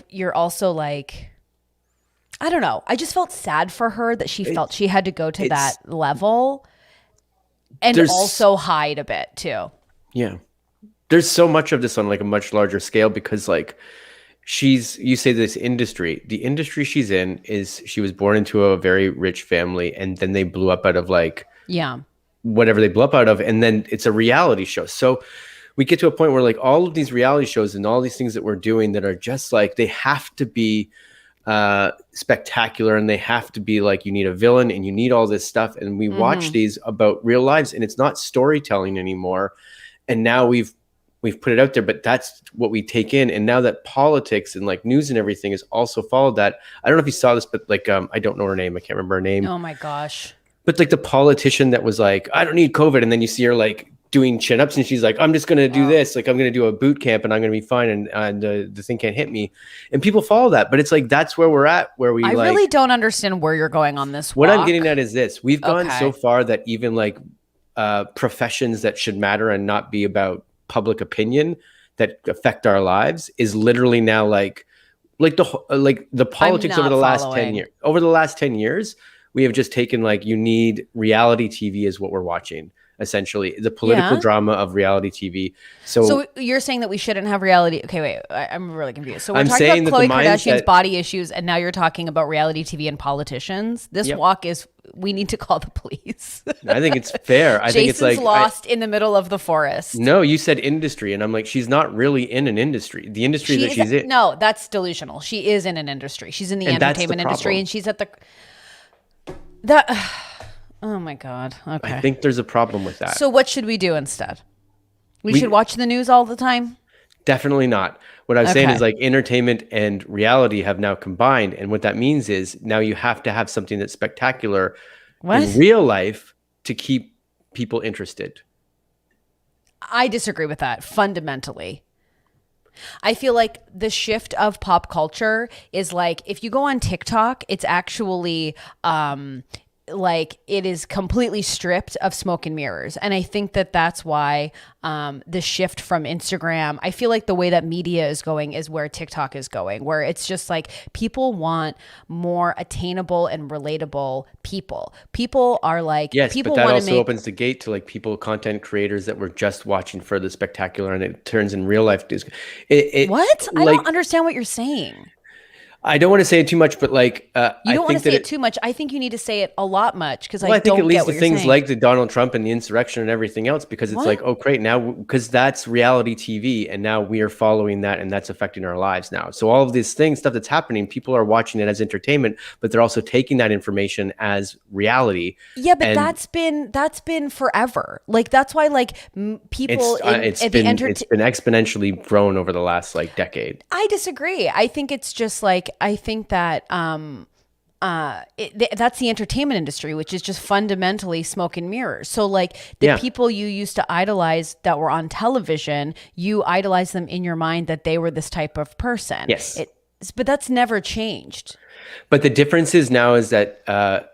You're also like, I don't know. I just felt sad for her that she felt she had to go to that level and also hide a bit too. Yeah. There's so much of this on like a much larger scale because like you say this industry, the industry she's in is she was born into a very rich family and then they blew up out of like whatever they blew up out of, and then it's a reality show. So we get to a point where like all of these reality shows and all these things that we're doing that are just like they have to be spectacular and they have to be like you need a villain and you need all this stuff, and we watch these about real lives and it's not storytelling anymore, and now we've put it out there, but that's what we take in. And now that politics and like news and everything has also followed that. I don't know if you saw this, but like I don't know her name, I can't remember her name. Oh my gosh. But like the politician that was like, I don't need COVID, and then you see her like doing chin-ups and she's like, I'm just going to do this, like I'm going to do a boot camp and I'm going to be fine, and the thing can't hit me, and people follow that. But it's like that's where we're at, where we really don't understand where you're going on this what walk. I'm getting at is this: we've gone so far that even like professions that should matter and not be about public opinion that affect our lives is literally now like the politics over the last 10 years. Over the last 10 years, we have just taken like you need reality TV is what we're watching. Essentially, the political drama of reality TV. So you're saying that we shouldn't have reality? Okay, wait, I'm really confused. So we're I'm talking about Khloe Kardashian's body issues, and now you're talking about reality TV and politicians. This walk is we need to call the police. I think it's fair. I think it's like lost in the middle of the forest. No, you said industry, and I'm like, she's not really in an industry. The industry that she's in. No, that's delusional. She is in an industry. She's in the entertainment industry, and she's at the. Oh my God. Okay. I think there's a problem with that. So what should we do instead? We should watch the news all the time? Definitely not. What I'm saying is like entertainment and reality have now combined. And what that means is now you have to have something that's spectacular in real life to keep people interested. I disagree with that fundamentally. I feel like the shift of pop culture is like if you go on TikTok, it's actually like it is completely stripped of smoke and mirrors. And I think that that's why the shift from Instagram, I feel like the way that media is going is where TikTok is going, where it's just like people want more attainable and relatable people. People are like, yes, people but that also opens the gate to like content creators that were just watching for the spectacular, and it turns in real life. What? I don't understand what you're saying. I don't want to say it too much, but like you don't want to say it too much. I think you need to say it a lot much because I think it leads to things like the Donald Trump and the insurrection and everything else, because it's like, oh great, now because that's reality TV and now we are following that and that's affecting our lives now. So all of these stuff that's happening, people are watching it as entertainment, but they're also taking that information as reality. Yeah, but that's been forever. Like that's why like people it's been exponentially grown over the last like decade. I disagree. I think it's just like I think that that's the entertainment industry, which is just fundamentally smoke and mirrors. So like the people you used to idolize that were on television, you idolize them in your mind that they were this type of person. Yes. But that's never changed. But the difference is now is that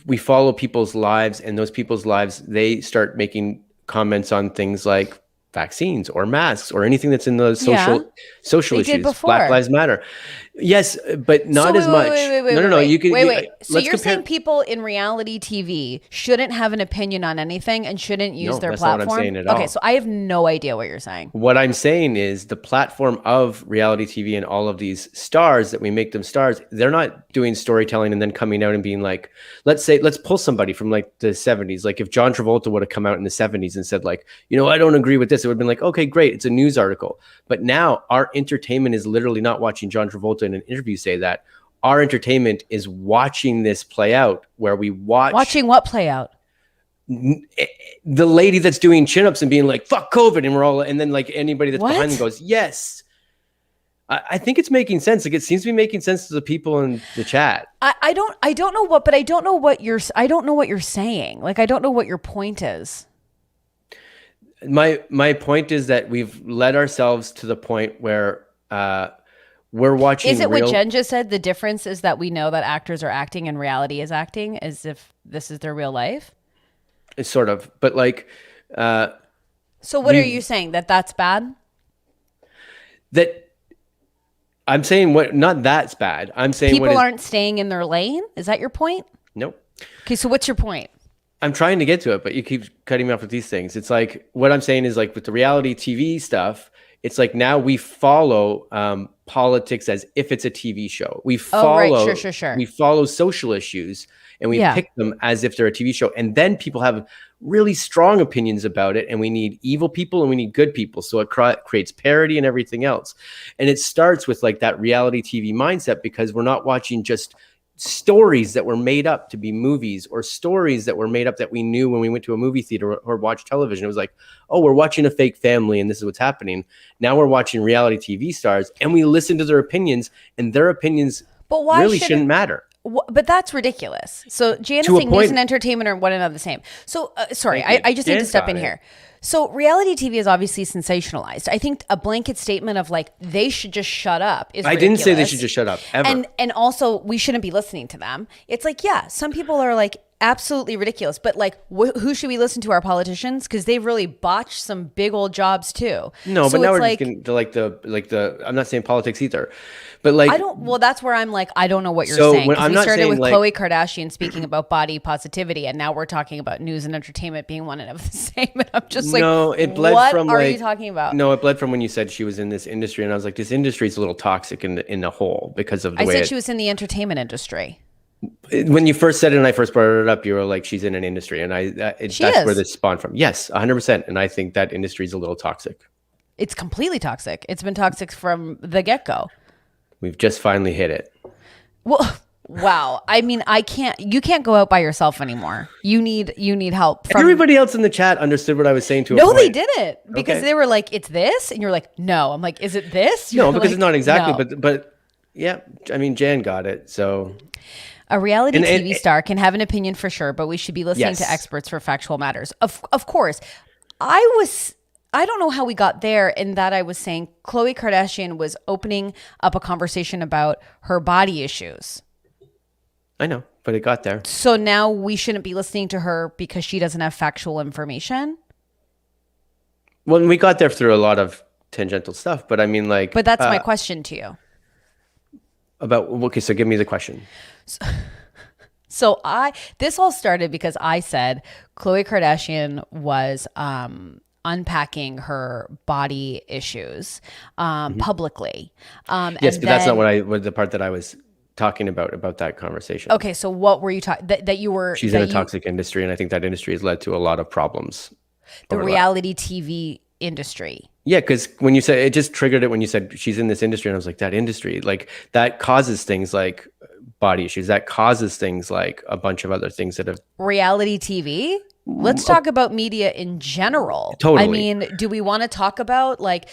we follow people's lives, and those people's lives, they start making comments on things like vaccines or masks or anything that's in the social issues. Black Lives Matter. Yes, but not as much. No. You can wait. So you're saying people in reality TV shouldn't have an opinion on anything and shouldn't use their platform? Not what I'm saying at all. Okay, so I have no idea what you're saying. What I'm saying is the platform of reality TV and all of these stars that we make them stars, they're not doing storytelling and then coming out and being like, let's pull somebody from like the 70s. Like if John Travolta would have come out in the 70s and said like, I don't agree with this, it would have been like, okay, great, it's a news article. But now our entertainment is literally not watching John Travolta in an interview say that. Our entertainment is watching this play out, where we watching what play out? The lady that's doing chin-ups and being like, fuck COVID, and then like anybody that's behind them goes, yes. I think it's making sense. Like it seems to be making sense to the people in the chat. I don't know what you're saying. Like I don't know what your point is. My point is that we've led ourselves to the point where we're watching. Is it what Jen just said? The difference is that we know that actors are acting and reality is acting, as if this is their real life. It's sort of, but like. So what are you saying? That's bad? That I'm saying not that's bad. I'm saying people aren't staying in their lane. Is that your point? Nope. Okay, so what's your point? I'm trying to get to it, but you keep cutting me off with these things. It's like, what I'm saying is like with the reality TV stuff, it's like now we follow politics as if it's a TV show. We follow, Sure. We follow social issues and we pick them as if they're a TV show. And then people have really strong opinions about it. And we need evil people and we need good people. So it creates parody and everything else. And it starts with like that reality TV mindset, because we're not watching just stories that were made up to be movies, or stories that were made up that we knew when we went to a movie theater or watched television. It was like, oh, we're watching a fake family and this is what's happening. Now we're watching reality TV stars and we listen to their opinions, and their opinions really shouldn't matter. But that's ridiculous. So Jan is saying news and entertainment are one and not the same. So sorry, I just need to step in here. So reality TV is obviously sensationalized. I think a blanket statement of like they should just shut up is ridiculous. I didn't say they should just shut up ever. And also we shouldn't be listening to them. It's like, yeah, some people are like absolutely ridiculous, but like who should we listen to? Our politicians, because they've really botched some big old jobs too. No, so but now we're like, just getting to the I'm not saying politics either, but like that's where I'm like, I don't know what you're saying. We started with Khloe Kardashian speaking about body positivity, and now we're talking about news and entertainment being one and of the same. And I'm just like, no, it bled what from are you talking about? No, it bled from when you said she was in this industry, and I was like, this industry is a little toxic in the whole because of the way. I said she was in the entertainment industry. When you first said it and I first brought it up, you were like, she's in an industry. And that's where this spawned from. Yes, 100%. And I think that industry is a little toxic. It's completely toxic. It's been toxic from the get-go. We've just finally hit it. Well, wow. I mean, you can't go out by yourself anymore. You need help. Everybody else in the chat understood what I was saying to a point. No, they didn't. Because they were like, it's this? And you're like, no. I'm like, is it this? No, because it's not exactly. No. But yeah, I mean, Jan got it. So... A reality TV star can have an opinion for sure, but we should be listening to experts for factual matters. Of course. I don't know how we got there, in that I was saying Khloe Kardashian was opening up a conversation about her body issues. I know, but it got there. So now we shouldn't be listening to her because she doesn't have factual information? Well, we got there through a lot of tangential stuff, but I mean like... But that's my question to you. So give me the question. So this all started because I said Khloe Kardashian was unpacking her body issues publicly. Yes, but that's not what the part that I was talking about that conversation. Okay, so what were you talking that you were? She's in a toxic industry, and I think that industry has led to a lot of problems. The reality TV industry. Yeah, because when you said, it just triggered it when you said she's in this industry, and I was like, that industry, like that causes things like body issues, that causes things like a bunch of other things that have... Reality TV? Let's talk about media in general. Totally. I mean, do we want to talk about like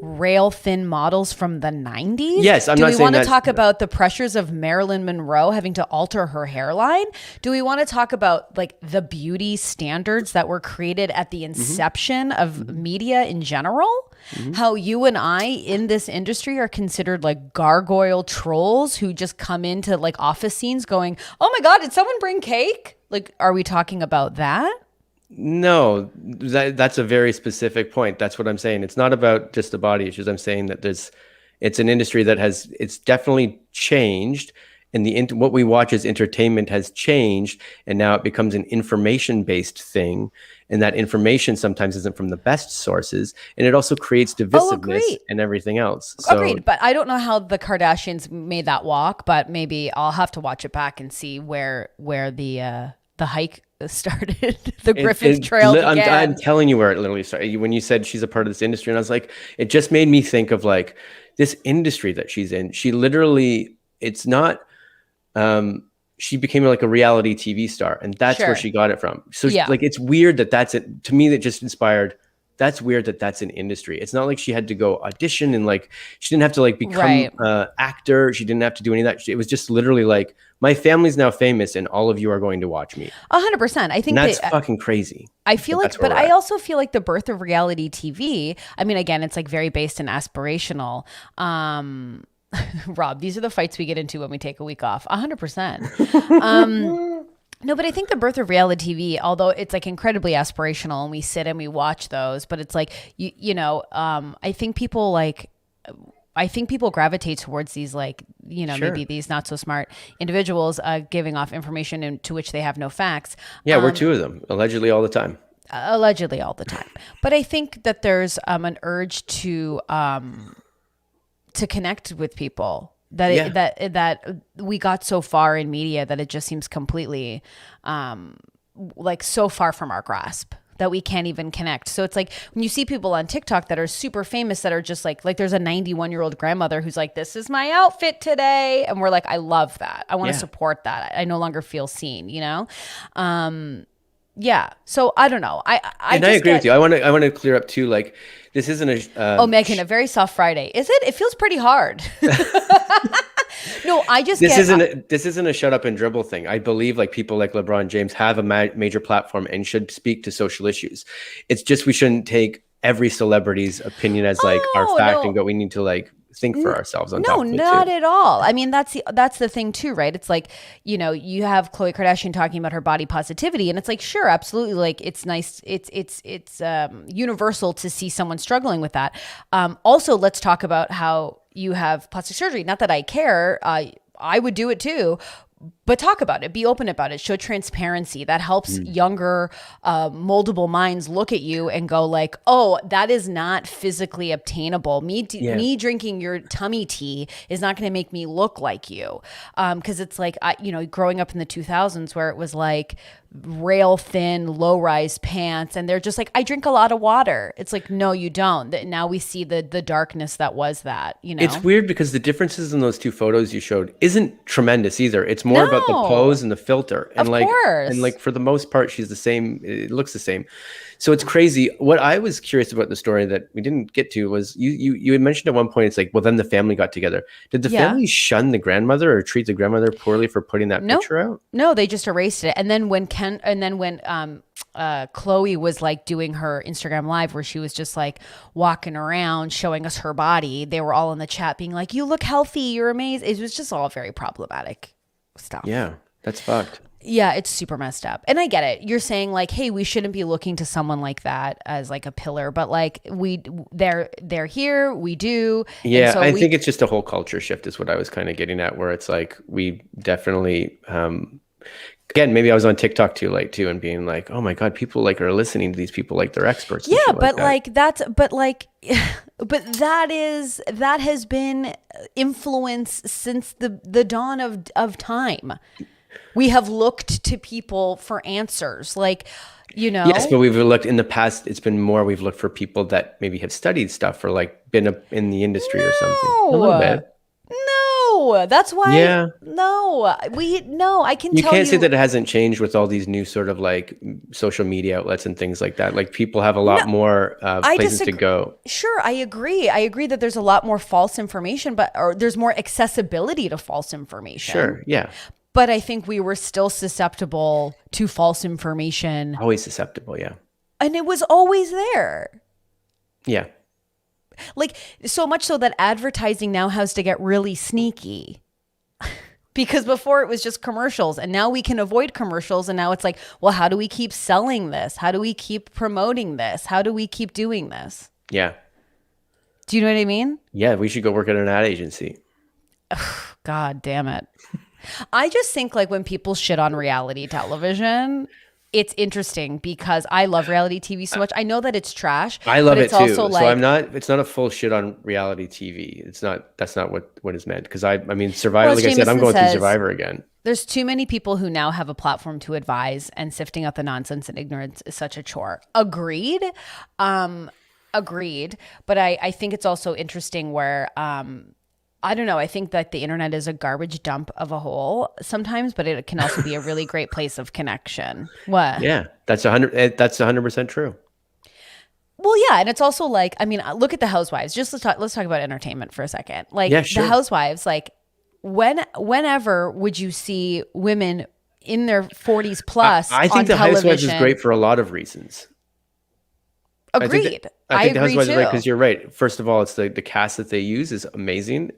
rail thin models from the 90s? Yes, I'm not saying that. Do we want to talk about the pressures of Marilyn Monroe having to alter her hairline? Do we want to talk about like the beauty standards that were created at the inception of media in general? How you and I in this industry are considered like gargoyle trolls who just come into like office scenes going, "Oh my God, did someone bring cake?" Like, are we talking about that? No, that's a very specific point. That's what I'm saying. It's not about just the body issues. I'm saying that it's an industry that it's definitely changed, and what we watch as entertainment has changed, and now it becomes an information-based thing, and that information sometimes isn't from the best sources, and it also creates divisiveness and everything else. So, agreed, but I don't know how the Kardashians made that walk, but maybe I'll have to watch it back and see where the hike started. The Griffith Trail began. I'm telling you where it literally started. When you said she's a part of this industry, and I was like, it just made me think of like this industry that she's in. She literally, it's not, she became like a reality TV star, and that's where she got it from. So like, it's weird that's it. To me, that just inspired, that's weird that's an industry. It's not like she had to go audition and like, she didn't have to like become actor. She didn't have to do any of that. It was just literally like, my family's now famous and all of you are going to watch me. 100%. I think that's fucking crazy. I feel like, but I also feel like the birth of reality TV, I mean, again, it's like very based and aspirational. Rob, these are the fights we get into when we take a week off. 100%. No, but I think the birth of reality TV, although it's like incredibly aspirational and we sit and we watch those, but it's like, I think people like, I think people gravitate towards these, like, Sure. maybe these not so smart individuals giving off information to which they have no facts. Yeah, we're two of them, allegedly all the time. Allegedly all the time. But I think that there's an urge to connect with people. That we got so far in media that it just seems completely like so far from our grasp that we can't even connect. So it's like when you see people on TikTok that are super famous that are just like there's a 91-year-old grandmother who's like, this is my outfit today. And we're like, I love that. I want to support that. I no longer feel seen, Yeah. So I don't know. I agree with you. I want to clear up too. Like, this isn't a Megan, a very soft Friday. Is it? It feels pretty hard. No, I just this isn't a shut up and dribble thing. I believe like people like LeBron James have a major platform and should speak to social issues. It's just we shouldn't take every celebrity's opinion as like our fact and go. We need to like think for ourselves on top of it not too. at all. I mean, that's the thing too, right? It's like, you have Khloe Kardashian talking about her body positivity, and it's like, sure, absolutely, like it's nice, it's universal to see someone struggling with that. Also, let's talk about how you have plastic surgery. Not that I care, I would do it too. But talk about it, be open about it, show transparency. That helps younger, moldable minds look at you and go like, oh, that is not physically obtainable. Me drinking your tummy tea is not going to make me look like you. Because it's like, growing up in the 2000s where it was like rail thin, low rise pants. And they're just like, I drink a lot of water. It's like, no, you don't. Now we see the darkness that was that, It's weird because the differences in those two photos you showed isn't tremendous either. It's more about the pose and the filter. And of course. And like for the most part, she's the same. It looks the same. So it's crazy. What I was curious about the story that we didn't get to was you had mentioned at one point, it's like, well, then the family got together. Did the family shun the grandmother or treat the grandmother poorly for putting that picture out? No, they just erased it. And then when Khloe was like doing her Instagram live where she was just like walking around showing us her body, they were all in the chat being like, you look healthy, you're amazing. It was just all very problematic stuff. Yeah, that's fucked. Yeah, it's super messed up. And I get it. You're saying like, hey, we shouldn't be looking to someone like that as like a pillar, but like they're here, we do. Yeah, so I think it's just a whole culture shift is what I was kind of getting at, where it's like we definitely again, maybe I was on TikTok too and being like, oh my God, people like are listening to these people like they're experts. Yeah, but that has been influence since the dawn of time. We have looked to people for answers, like, Yes, but we've looked in the past. It's been more. We've looked for people that maybe have studied stuff or like been in the industry or something. A little bit. No, that's why. Yeah. I can. You can't say that it hasn't changed with all these new sort of like social media outlets and things like that. Like people have a lot more places to go. Sure, I agree. I agree that there's a lot more false information, or there's more accessibility to false information. Sure. Yeah. But I think we were still susceptible to false information. Always susceptible, yeah. And it was always there. Yeah. Like, so much so that advertising now has to get really sneaky. Because before it was just commercials, and now we can avoid commercials. And now it's like, well, how do we keep selling this? How do we keep promoting this? How do we keep doing this? Yeah. Do you know what I mean? Yeah, we should go work at an ad agency. God damn it. I just think like when people shit on reality television, it's interesting because I love reality TV so much. I know that it's trash. I love it too. Also like, so it's not a full shit on reality TV. That's not what is meant. Because I mean, Survivor, like I said, I'm going through Survivor again. There's too many people who now have a platform to advise, and sifting out the nonsense and ignorance is such a chore. Agreed. Agreed. But I think it's also interesting where, I don't know. I think that the internet is a garbage dump of a whole sometimes, but it can also be a really great place of connection. What? Yeah, that's 100% true. Well, yeah, and it's also like, I mean, look at the Housewives. Just let's talk about entertainment for a second. Like the Housewives, like whenever would you see women in their 40s plus? I think the Housewives is great for a lot of reasons. Agreed. I think the Housewives is right because you're right. First of all, it's the cast that they use is amazing,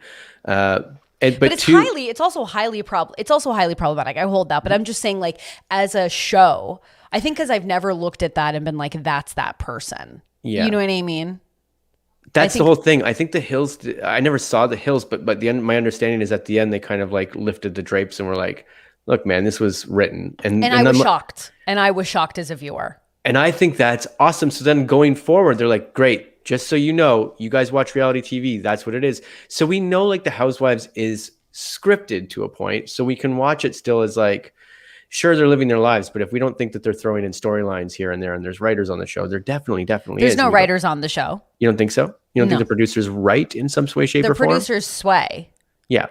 but it's also highly problematic. I hold that, but I'm just saying, like as a show, I think because I've never looked at that and been like, that's that person. Yeah, you know what I mean. That's the whole thing. I think the Hills, I never saw the Hills, but the end, my understanding is at the end, they kind of like lifted the drapes and were like, look, man, this was written. And I was shocked. And I was shocked as a viewer. And I think that's awesome. So then going forward, they're like, great, just so you know, you guys watch reality TV. That's what it is. So we know like the Housewives is scripted to a point. So we can watch it still as like, sure, they're living their lives. But if we don't think that they're throwing in storylines here and there and there's writers on the show, there definitely There's no writers on the show. You don't think so? You don't think the producers write in some way, shape, or form? The producers sway. Yeah.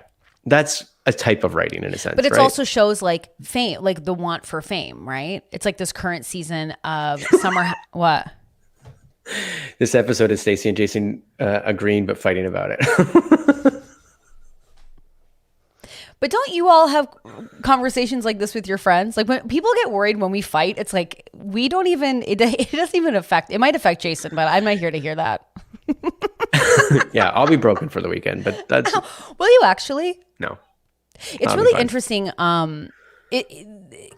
That's a type of writing in a sense, but it's right? also shows like fame, like the want for fame, right? It's like this current season of Summer. What? This episode is Stacey and Jason agreeing but fighting about it. But don't you all have conversations like this with your friends? Like when people get worried when we fight, it's like we don't even. It doesn't even affect. It might affect Jason, but I'm not here to hear that. Yeah, I'll be broken for the weekend, but that's. Will you actually? No. It's really interesting.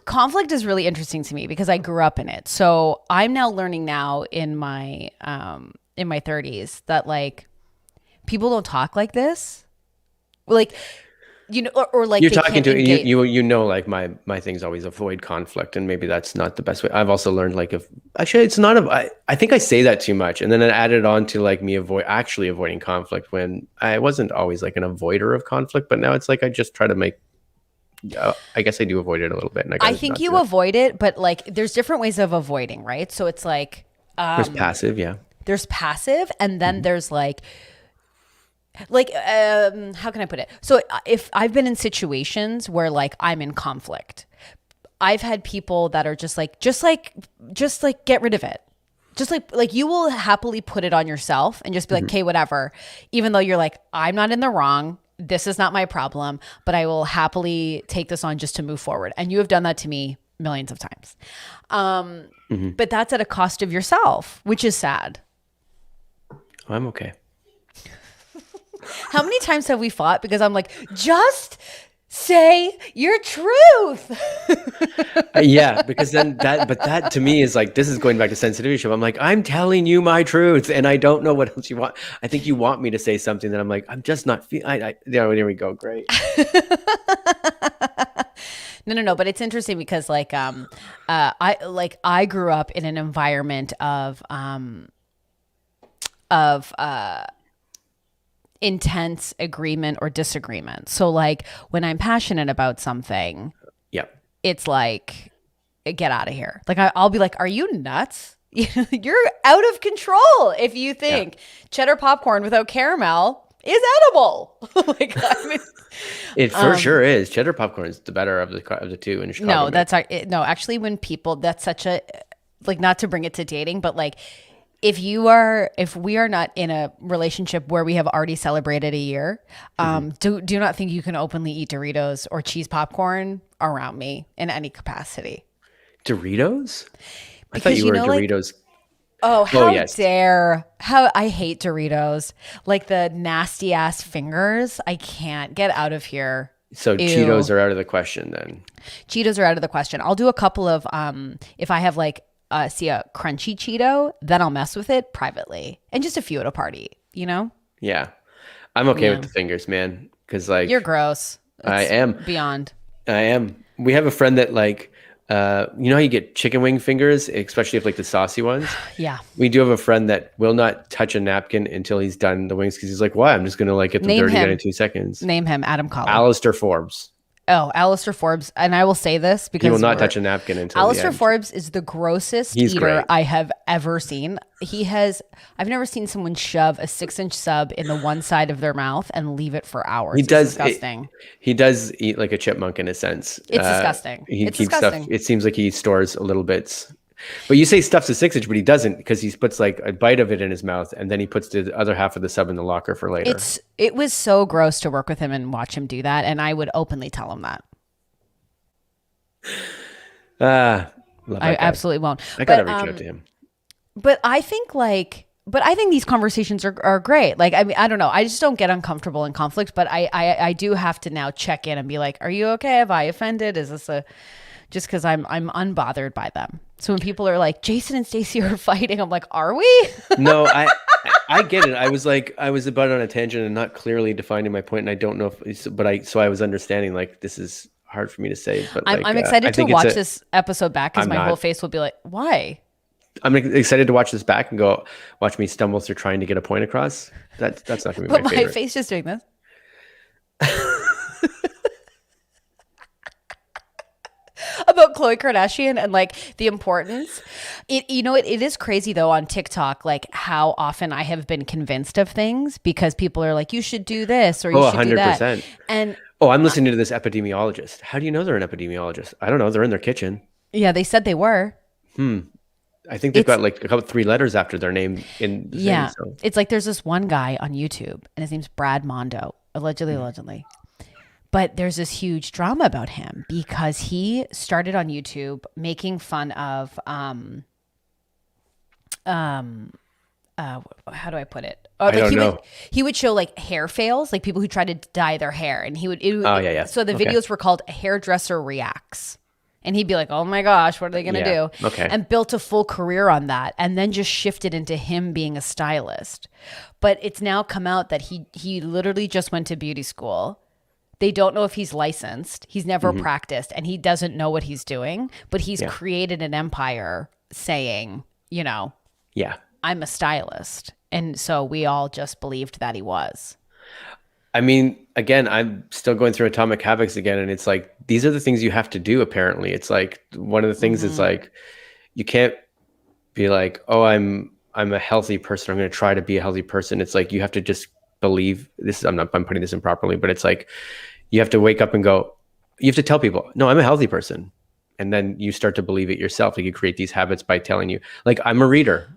Conflict is really interesting to me because I grew up in it. So I'm now learning now in my 30s that like people don't talk like this. Like, you know, or like you're talking to you know, like my thing's always avoid conflict, and maybe that's not the best way. I've also learned like if actually it's not I think I say that too much, and then it added on to like me avoiding conflict when I wasn't always like an avoider of conflict, but now it's like I just try to make. I guess I do avoid it a little bit. And I think you avoid it, but like there's different ways of avoiding, right? So it's like there's passive, yeah. There's passive, and then there's like how can I put it? So if I've been in situations where like I'm in conflict, I've had people that are just like get rid of it. Just like you will happily put it on yourself and just be like, okay, whatever. Even though you're like, I'm not in the wrong. This is not my problem, but I will happily take this on just to move forward. And you have done that to me millions of times. But that's at a cost of yourself, which is sad. I'm okay. How many times have we fought because I'm like, just say your truth. Yeah, because then that to me is like, this is going back to sensitivity show. I'm like, I'm telling you my truth and I don't know what else you want. I think you want me to say something that I'm like, I'm just not feeling. There we go. Great. No. But it's interesting because like, I grew up in an environment of intense agreement or disagreement. So like when I'm passionate about something, it's like, get out of here. Like I'll be like, are you nuts? You're out of control if you think cheddar popcorn without caramel is edible. Like, I mean, it for sure is. Cheddar popcorn is the better of the two in Chicago. No, actually when people, that's such a, like, not to bring it to dating, but like if we are not in a relationship where we have already celebrated a year, do not think you can openly eat Doritos or cheese popcorn around me in any capacity. Doritos? I thought you were Doritos. Dare. How I hate Doritos. Like the nasty ass fingers. I can't get out of here. So Ew. Cheetos are out of the question then. Cheetos are out of the question. I'll do a couple of, if I have like, see a crunchy Cheeto, then I'll mess with it privately, and just a few at a party, you know? Yeah. I'm okay with the fingers, man. Cause like you're gross. I am beyond. I am. We have a friend that like, you know how you get chicken wing fingers, especially if like the saucy ones? Yeah. We do have a friend that will not touch a napkin until he's done the wings. Cause he's like, why? I'm just going to like get them dirty again in 2 seconds. Name him. Adam Collins. Alistair Forbes. Oh, Alistair Forbes. And I will say this because he will not touch a napkin until Alistair Forbes is the grossest eater great. I have ever seen. I've never seen someone shove a 6-inch sub in the one side of their mouth and leave it for hours. It's disgusting. He does eat like a chipmunk in a sense. It's disgusting. It's disgusting. Stuff. It seems like he stores a little bits. But you say stuffs a 6-inch, but he doesn't, because he puts like a bite of it in his mouth and then he puts the other half of the sub in the locker for later. It was so gross to work with him and watch him do that, and I would openly tell him that. I absolutely won't. I gotta reach out to him. But I think these conversations are great. Like, I mean, I don't know. I just don't get uncomfortable in conflict, but I do have to now check in and be like, are you okay? Have I offended? Is this just because I'm unbothered by them. So when people are like, Jason and Stacey are fighting, I'm like, are we? No, I get it. I was about on a tangent and not clearly defining my point, and I don't know so I was understanding like this is hard for me to say, but like I'm excited I to think watch this episode back because I'm my not. whole face will be like, why? I'm excited to watch this back and go watch me stumble through trying to get a point across. That's not gonna be But my my favorite. face just doing this. About Khloe Kardashian and like the importance. It is crazy though on TikTok, like how often I have been convinced of things because people are like, you should do this or you should do that. 100%. And I'm listening to this epidemiologist. How do you know they're an epidemiologist? I don't know. They're in their kitchen. yeah, they said they were. I think they've got like a couple 3 letters after their name in the Yeah. thing, so. It's like there's this one guy on YouTube and his name's Brad Mondo, allegedly. But there's this huge drama about him because he started on YouTube making fun of how do I put it? I don't know. He would show like hair fails, like people who try to dye their hair, and he would. Yeah. So the Okay. videos were called "Hairdresser Reacts," and he'd be like, "Oh my gosh, what are they gonna Yeah. do?" Okay. And built a full career on that, and then just shifted into him being a stylist. But it's now come out that he literally just went to beauty school. They don't know if he's licensed. He's never practiced, and he doesn't know what he's doing. But he's created an empire saying, Yeah. I'm a stylist. And so we all just believed that he was. I mean, again, I'm still going through Atomic Habits again, and it's like these are the things you have to do. Apparently, it's like one of the things is like you can't be like, oh, I'm a healthy person. I'm going to try to be a healthy person. It's like you have to just believe this. I'm putting this in properly, but it's like you have to wake up and go. You have to tell people, no, I'm a healthy person, and then you start to believe it yourself. Like you create these habits by telling you, like, I'm a reader.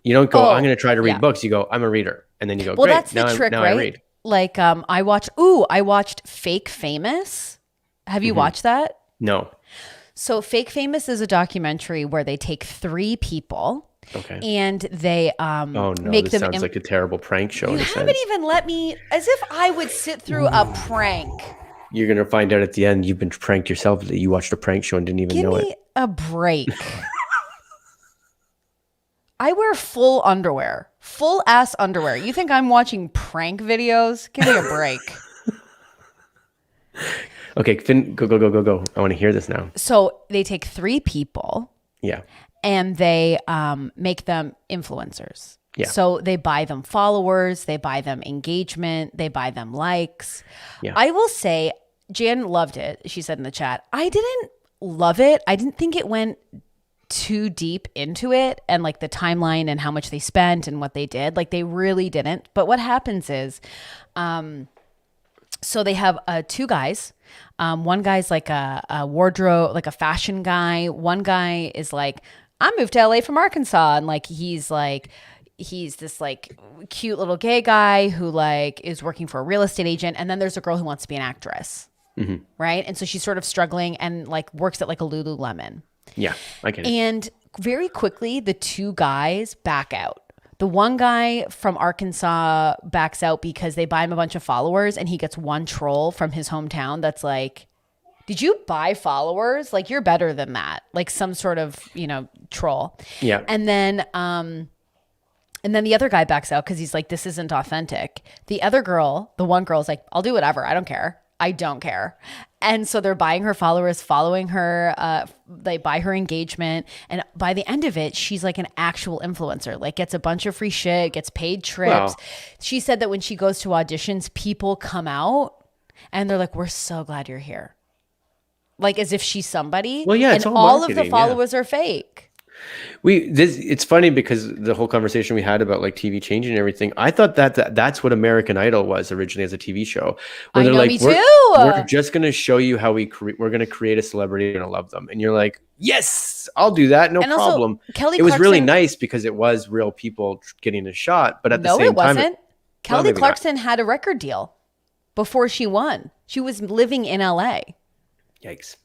You don't go, I'm going to try to read books. You go, I'm a reader, and then you go, Well, great. that's the trick, now right? I read. Like I watched Fake Famous. Have you watched that? No. So Fake Famous is a documentary where they take 3 people. Okay. And they Oh no, make this them sounds like a terrible prank show. You haven't even let me, as if I would sit through a prank. You're gonna find out at the end you've been pranked yourself, that you watched a prank show and didn't even know Give me it. a break. I wear full underwear, full ass underwear. You think I'm watching prank videos? Give me a break. Okay, Finn, go. I want to hear this now. So they take 3 people. Yeah. And they make them influencers. Yeah. So they buy them followers, they buy them engagement, they buy them likes. Yeah. I will say, Jan loved it. She said in the chat, I didn't love it. I didn't think it went too deep into it and like the timeline and how much they spent and what they did. Like they really didn't. But what happens is, so they have 2 guys. One guy's like a wardrobe, like a fashion guy. One guy is like, I moved to LA from Arkansas, and like he's this like cute little gay guy who like is working for a real estate agent, and then there's a girl who wants to be an actress, right? And so she's sort of struggling and like works at like a Lululemon. Yeah, I get it. And very quickly, the 2 guys back out. The one guy from Arkansas backs out because they buy him a bunch of followers, and he gets one troll from his hometown that's like, did you buy followers? Like, you're better than that. Like some sort of, troll. Yeah. And then the other guy backs out because he's like, this isn't authentic. The other girl, the one girl's like, I'll do whatever. I don't care. And so they're buying her followers, following her. They buy her engagement. And by the end of it, she's like an actual influencer, like gets a bunch of free shit, gets paid trips. Wow. She said that when she goes to auditions, people come out and they're like, we're so glad you're here. Like as if she's somebody. Well, yeah, it's and all all of the marketing, followers are fake. It's funny because the whole conversation we had about like TV changing and everything, I thought that's what American Idol was originally as a TV show. Where they're like, me we're, too. We're just going to show you how we're going to create a celebrity. You're going to love them. And you're like, yes, I'll do that. No And also, problem. Kelly It was really Clarkson- nice because it was real people getting a shot. But at the No, same it time, wasn't. Kelly maybe not. Clarkson had a record deal before she won. She was living in LA. Yikes.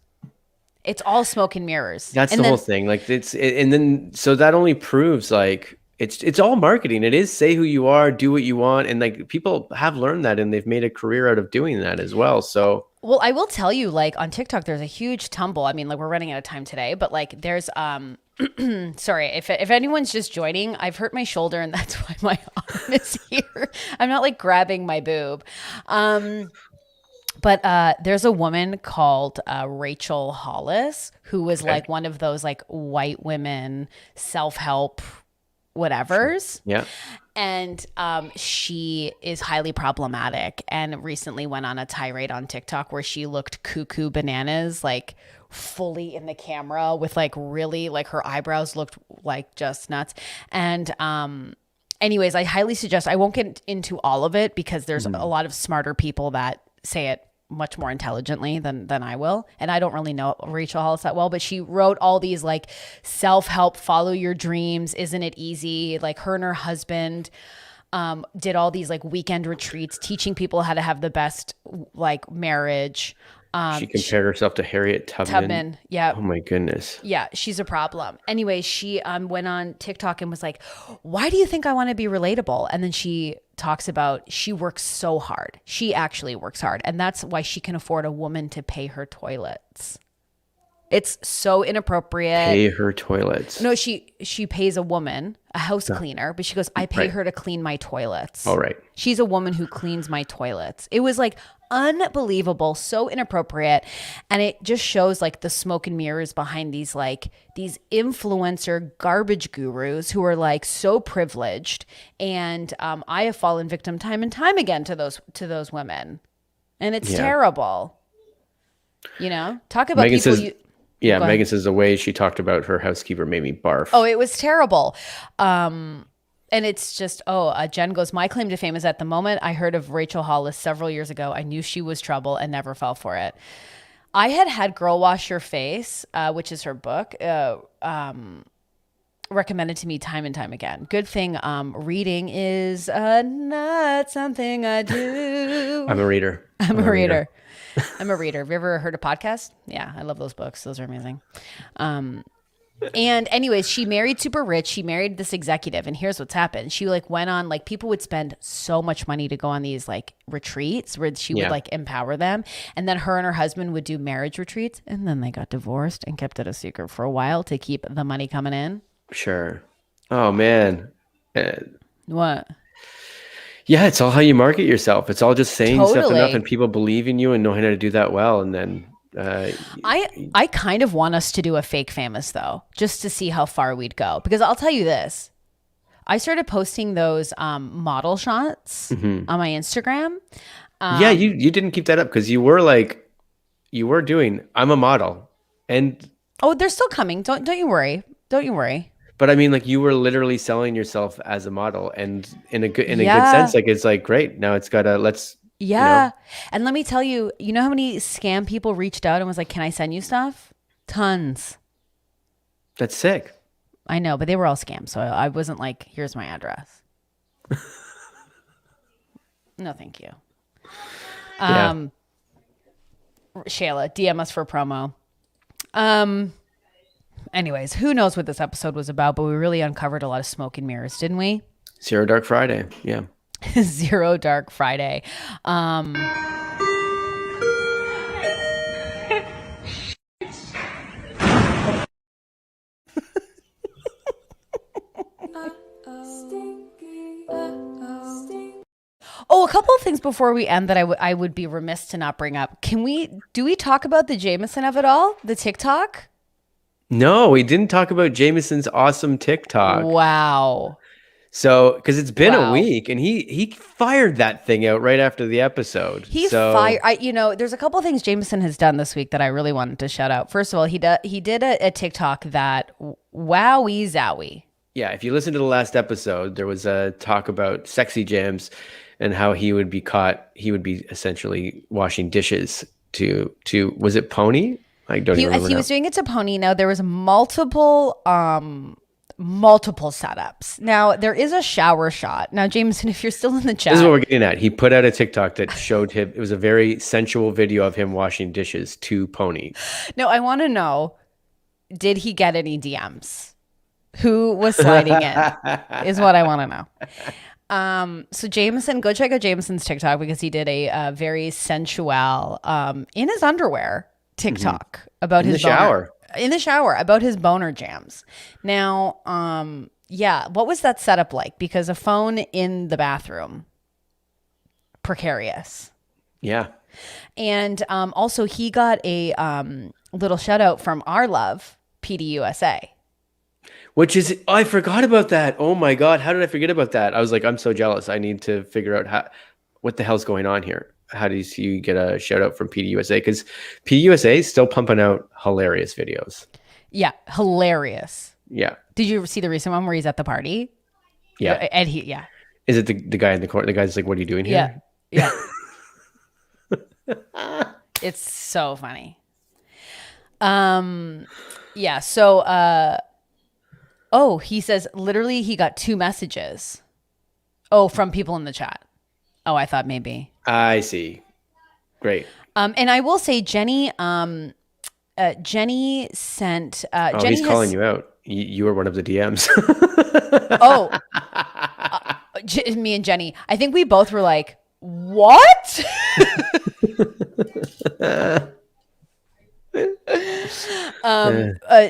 It's all smoke and mirrors. That's and the then, whole thing. Like and then so that only proves like it's all marketing. It is say who you are, do what you want, and like people have learned that, and they've made a career out of doing that as well. So, well, I will tell you, like on TikTok, there's a huge tumble. I mean, like we're running out of time today, but like there's sorry if anyone's just joining, I've hurt my shoulder, and that's why my arm is here. I'm not like grabbing my boob. But there's a woman called Rachel Hollis who was like one of those like white women self-help whatevers. yeah. And she is highly problematic and recently went on a tirade on TikTok where she looked cuckoo bananas, like fully in the camera with like really like her eyebrows looked like just nuts. And anyways, I highly suggest, I won't get into all of it because there's a lot of smarter people that say it much more intelligently than I will. And I don't really know Rachel Hollis that well, but she wrote all these like self-help, follow your dreams, isn't it easy? Like her and her husband did all these like weekend retreats teaching people how to have the best like marriage. She compared herself to Harriet Tubman. Yeah. Oh my goodness. Yeah, she's a problem. Anyway, she went on TikTok and was like, why do you think I want to be relatable? And then she talks about she works so hard. She actually works hard. And that's why she can afford a woman to pay her toilets. It's so inappropriate. Pay her toilets. No, she pays a woman, a house cleaner, but she goes, I pay her to clean my toilets. All right. She's a woman who cleans my toilets. It was like unbelievable, so inappropriate. And it just shows like the smoke and mirrors behind these influencer garbage gurus who are like so privileged. And I have fallen victim time and time again to those women. And it's terrible. You know, talk about Megan people says, Megan says the way she talked about her housekeeper made me barf. Oh, it was terrible. And it's just, Jen goes, my claim to fame is at the moment I heard of Rachel Hollis several years ago, I knew she was trouble and never fell for it. I had Girl Wash Your Face, which is her book, recommended to me time and time again. Good thing reading is not something I do. I'm a reader. I'm a reader. I'm a reader. Have you ever heard a podcast? Yeah, I love those books. Those are amazing. And anyways, she married super rich. She married this executive, and here's what's happened. She like went on, like people would spend so much money to go on these like retreats where she would like empower them. And then her and her husband would do marriage retreats, and then they got divorced and kept it a secret for a while to keep the money coming in. Sure. Oh man. What? Yeah, it's all how you market yourself. It's all just saying stuff Totally. enough and people believe in you and know how to do that well. And then I kind of want us to do a fake famous though, just to see how far we'd go. Because I'll tell you this, I started posting those model shots on my Instagram. Yeah, you didn't keep that up because you were doing, I'm a model. And oh, they're still coming. Don't you worry. Don't you worry. but I mean, like you were literally selling yourself as a model, and in a good sense, like it's like great. Now it's gotta Yeah. And let me tell you, you know how many scam people reached out and was like, can I send you stuff? Tons. That's sick. I know, but they were all scams. So I wasn't like, here's my address. No, thank you. Shayla, DM us for promo. Anyways, who knows what this episode was about, but we really uncovered a lot of smoke and mirrors, didn't we? Zero Dark Friday. Yeah. Zero Dark Friday. Oh, a couple of things before we end that I would be remiss to not bring up. Do we talk about the Jameson of it all? The TikTok? No, we didn't talk about Jameson's awesome TikTok. Wow. So, because it's been a week, and he fired that thing out right after the episode. There's a couple of things Jameson has done this week that I really wanted to shout out. First of all, he did a TikTok that wowie zowie. Yeah, if you listen to the last episode, there was a talk about sexy jams and how he would be essentially washing dishes to was it Pony? I don't even remember. He was doing it to Pony. Now there was multiple setups. Now there is a shower shot. Now Jameson, if you're still in the chat, this is what we're getting at. He put out a TikTok that showed him. It was a very sensual video of him washing dishes to Pony. No, I want to know, did he get any DMs? Who was sliding in is what I want to know. So Jameson, go check out Jameson's TikTok because he did a very sensual in his underwear TikTok about In his the shower. in the shower about his boner jams. Now, yeah, what was that setup like? Because a phone in the bathroom, precarious. Yeah. And also he got a little shout out from our love, PDUSA. Which is, I forgot about that. Oh my God. How did I forget about that? I was like, I'm so jealous. I need to figure out what the hell's going on here. How do you get a shout out from PDUSA? Because PDUSA is still pumping out hilarious videos. Yeah, hilarious. Yeah. Did you see the recent one where he's at the party? Yeah. And yeah. Is it the guy in the corner? The guy's like, what are you doing here? Yeah. It's so funny. Yeah. So, oh, he says literally he got 2 messages. Oh, from people in the chat. Oh, I thought maybe. I see. Great. And I will say, Jenny sent. Jenny he's calling you out. You were one of the DMs. Oh, me and Jenny. I think we both were like, what?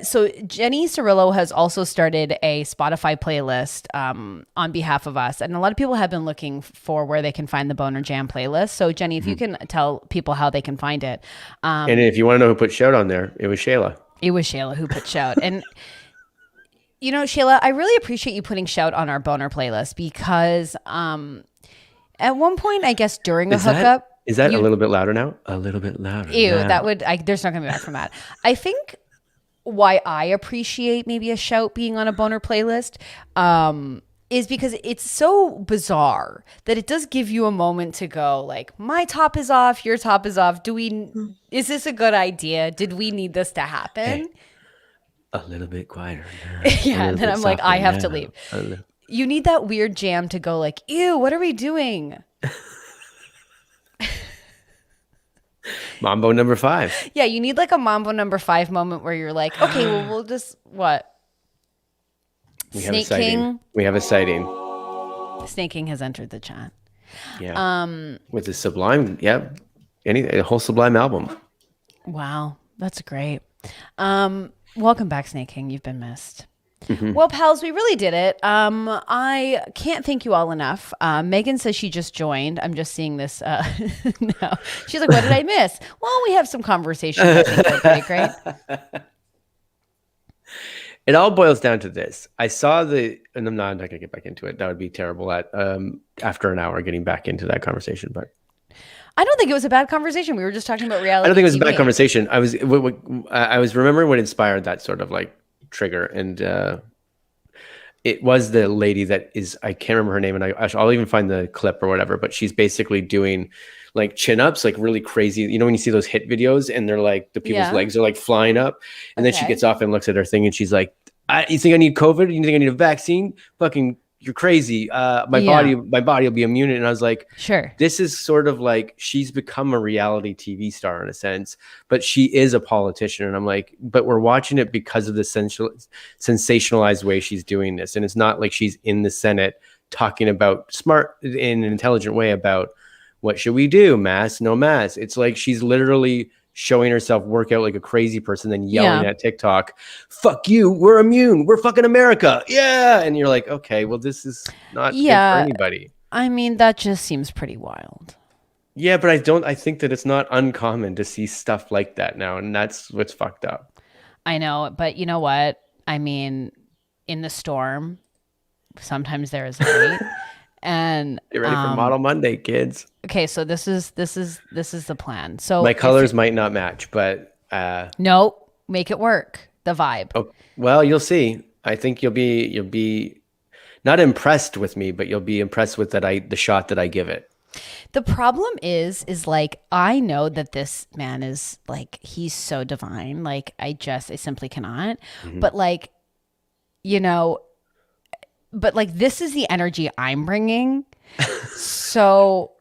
So Jenny Cirillo has also started a Spotify playlist on behalf of us, and a lot of people have been looking for where they can find the Boner Jam playlist. So Jenny, if you can tell people how they can find it, and if you want to know who put shout on there, it was Shayla. It was Shayla who put shout, and you know, Shayla, I really appreciate you putting shout on our Boner playlist because at one point, I guess during a hookup. Is that a little bit louder now? A little bit louder. Ew, now. that would, there's not going to be back from that. I think why I appreciate maybe a shout being on a Boner playlist is because it's so bizarre that it does give you a moment to go like, my top is off, your top is off. Is this a good idea? Did we need this to happen? Hey, a little bit quieter. Yeah, and then I'm like, I have to leave. You need that weird jam to go like, ew, what are we doing? Mambo number 5. Yeah, you need like a Mambo number 5 moment where you're like, okay, well, we'll just, what? Snake King. We have a sighting. Snake King has entered the chat. Yeah. With the Sublime, yeah. A whole Sublime album. Wow, that's great. Welcome back, Snake King. You've been missed. Mm-hmm. Well, pals, we really did it. I can't thank you all enough. Megan says she just joined. I'm just seeing this now. She's like, what did I miss? Well, we have some conversations. I think they're pretty great. It all boils down to this. I saw and I'm not going to get back into it. That would be terrible after an hour getting back into that conversation. But I don't think it was a bad conversation. We were just talking about reality. I don't think it was a bad conversation. I was remembering what inspired that sort of like trigger, and it was the lady that is, I can't remember her name, and I'll even find the clip or whatever, but she's basically doing like chin-ups, like really crazy, you know, when you see those hit videos and they're like the people's legs are like flying up, and then she gets off and looks at her thing and she's like, you think I need COVID? You think I need a vaccine? Fucking, you're crazy. My body will be immune. And I was like, sure. This is sort of like, she's become a reality TV star in a sense, but she is a politician. And I'm like, but we're watching it because of the sensationalized way she's doing this. And it's not like she's in the Senate talking about smart in an intelligent way about what should we do? Mask, no mask. It's like she's literally showing herself work out like a crazy person, then yelling at TikTok, fuck you, we're immune, we're fucking America, yeah. And you're like, okay, well, this is not good for anybody. I mean, that just seems pretty wild. Yeah, but I think that it's not uncommon to see stuff like that now, and that's what's fucked up. I know, but you know what? I mean, in the storm, sometimes there is light. And get ready for Model Monday, kids. Okay, so this is the plan. So my colors might not match, but no, make it work. The vibe. Oh, well, you'll see. I think you'll be not impressed with me, but you'll be impressed with the shot that I give it. The problem is like, I know that this man is like, he's so divine. Like I simply cannot. Mm-hmm. But like, you know. But like, this is the energy I'm bringing. So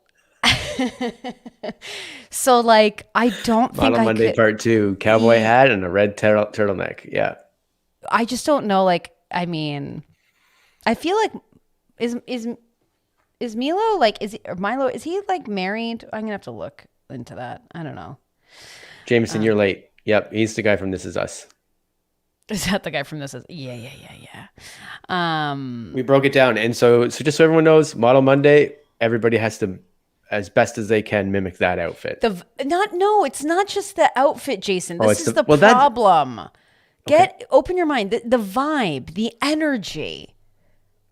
like, I don't think Monday Part 2, cowboy hat and a red turtleneck. Yeah. I just don't know. Like, I mean, I feel like is Milo like or Milo? Is he like married? I'm gonna have to look into that. I don't know. Jameson, you're late. Yep, he's the guy from This Is Us. Is that the guy from This Is? Yeah. We broke it down, and so just so everyone knows, Model Monday, everybody has to, as best as they can, mimic that outfit. It's not just the outfit, Jason. This is the well, problem. Open your mind. The vibe, the energy.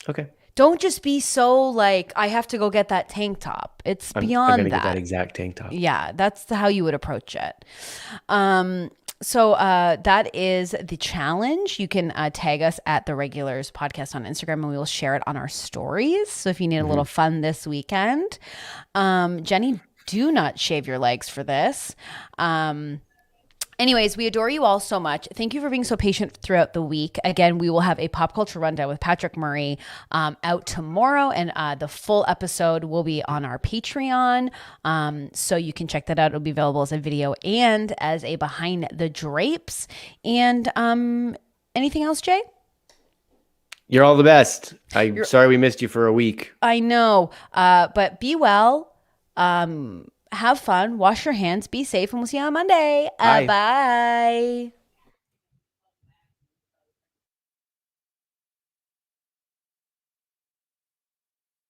Okay. Don't just be so like, I have to go get that tank top. It's beyond I'm gonna that. get that exact tank top. Yeah, that's how you would approach it. So that is the challenge. You can tag us at The Regulars Podcast on Instagram, and we will share it on our stories. So if you need a little fun this weekend, Jenny, do not shave your legs for this. Anyways, we adore you all so much. Thank you for being so patient throughout the week. Again, we will have a pop culture rundown with Patrick Murray out tomorrow, and the full episode will be on our Patreon. So you can check that out. It'll be available as a video and as a behind the drapes. And anything else, Jay? You're all the best. I'm sorry we missed you for a week. I know, but be well. Have fun, wash your hands, be safe, and we'll see you on Monday. Bye. Bye.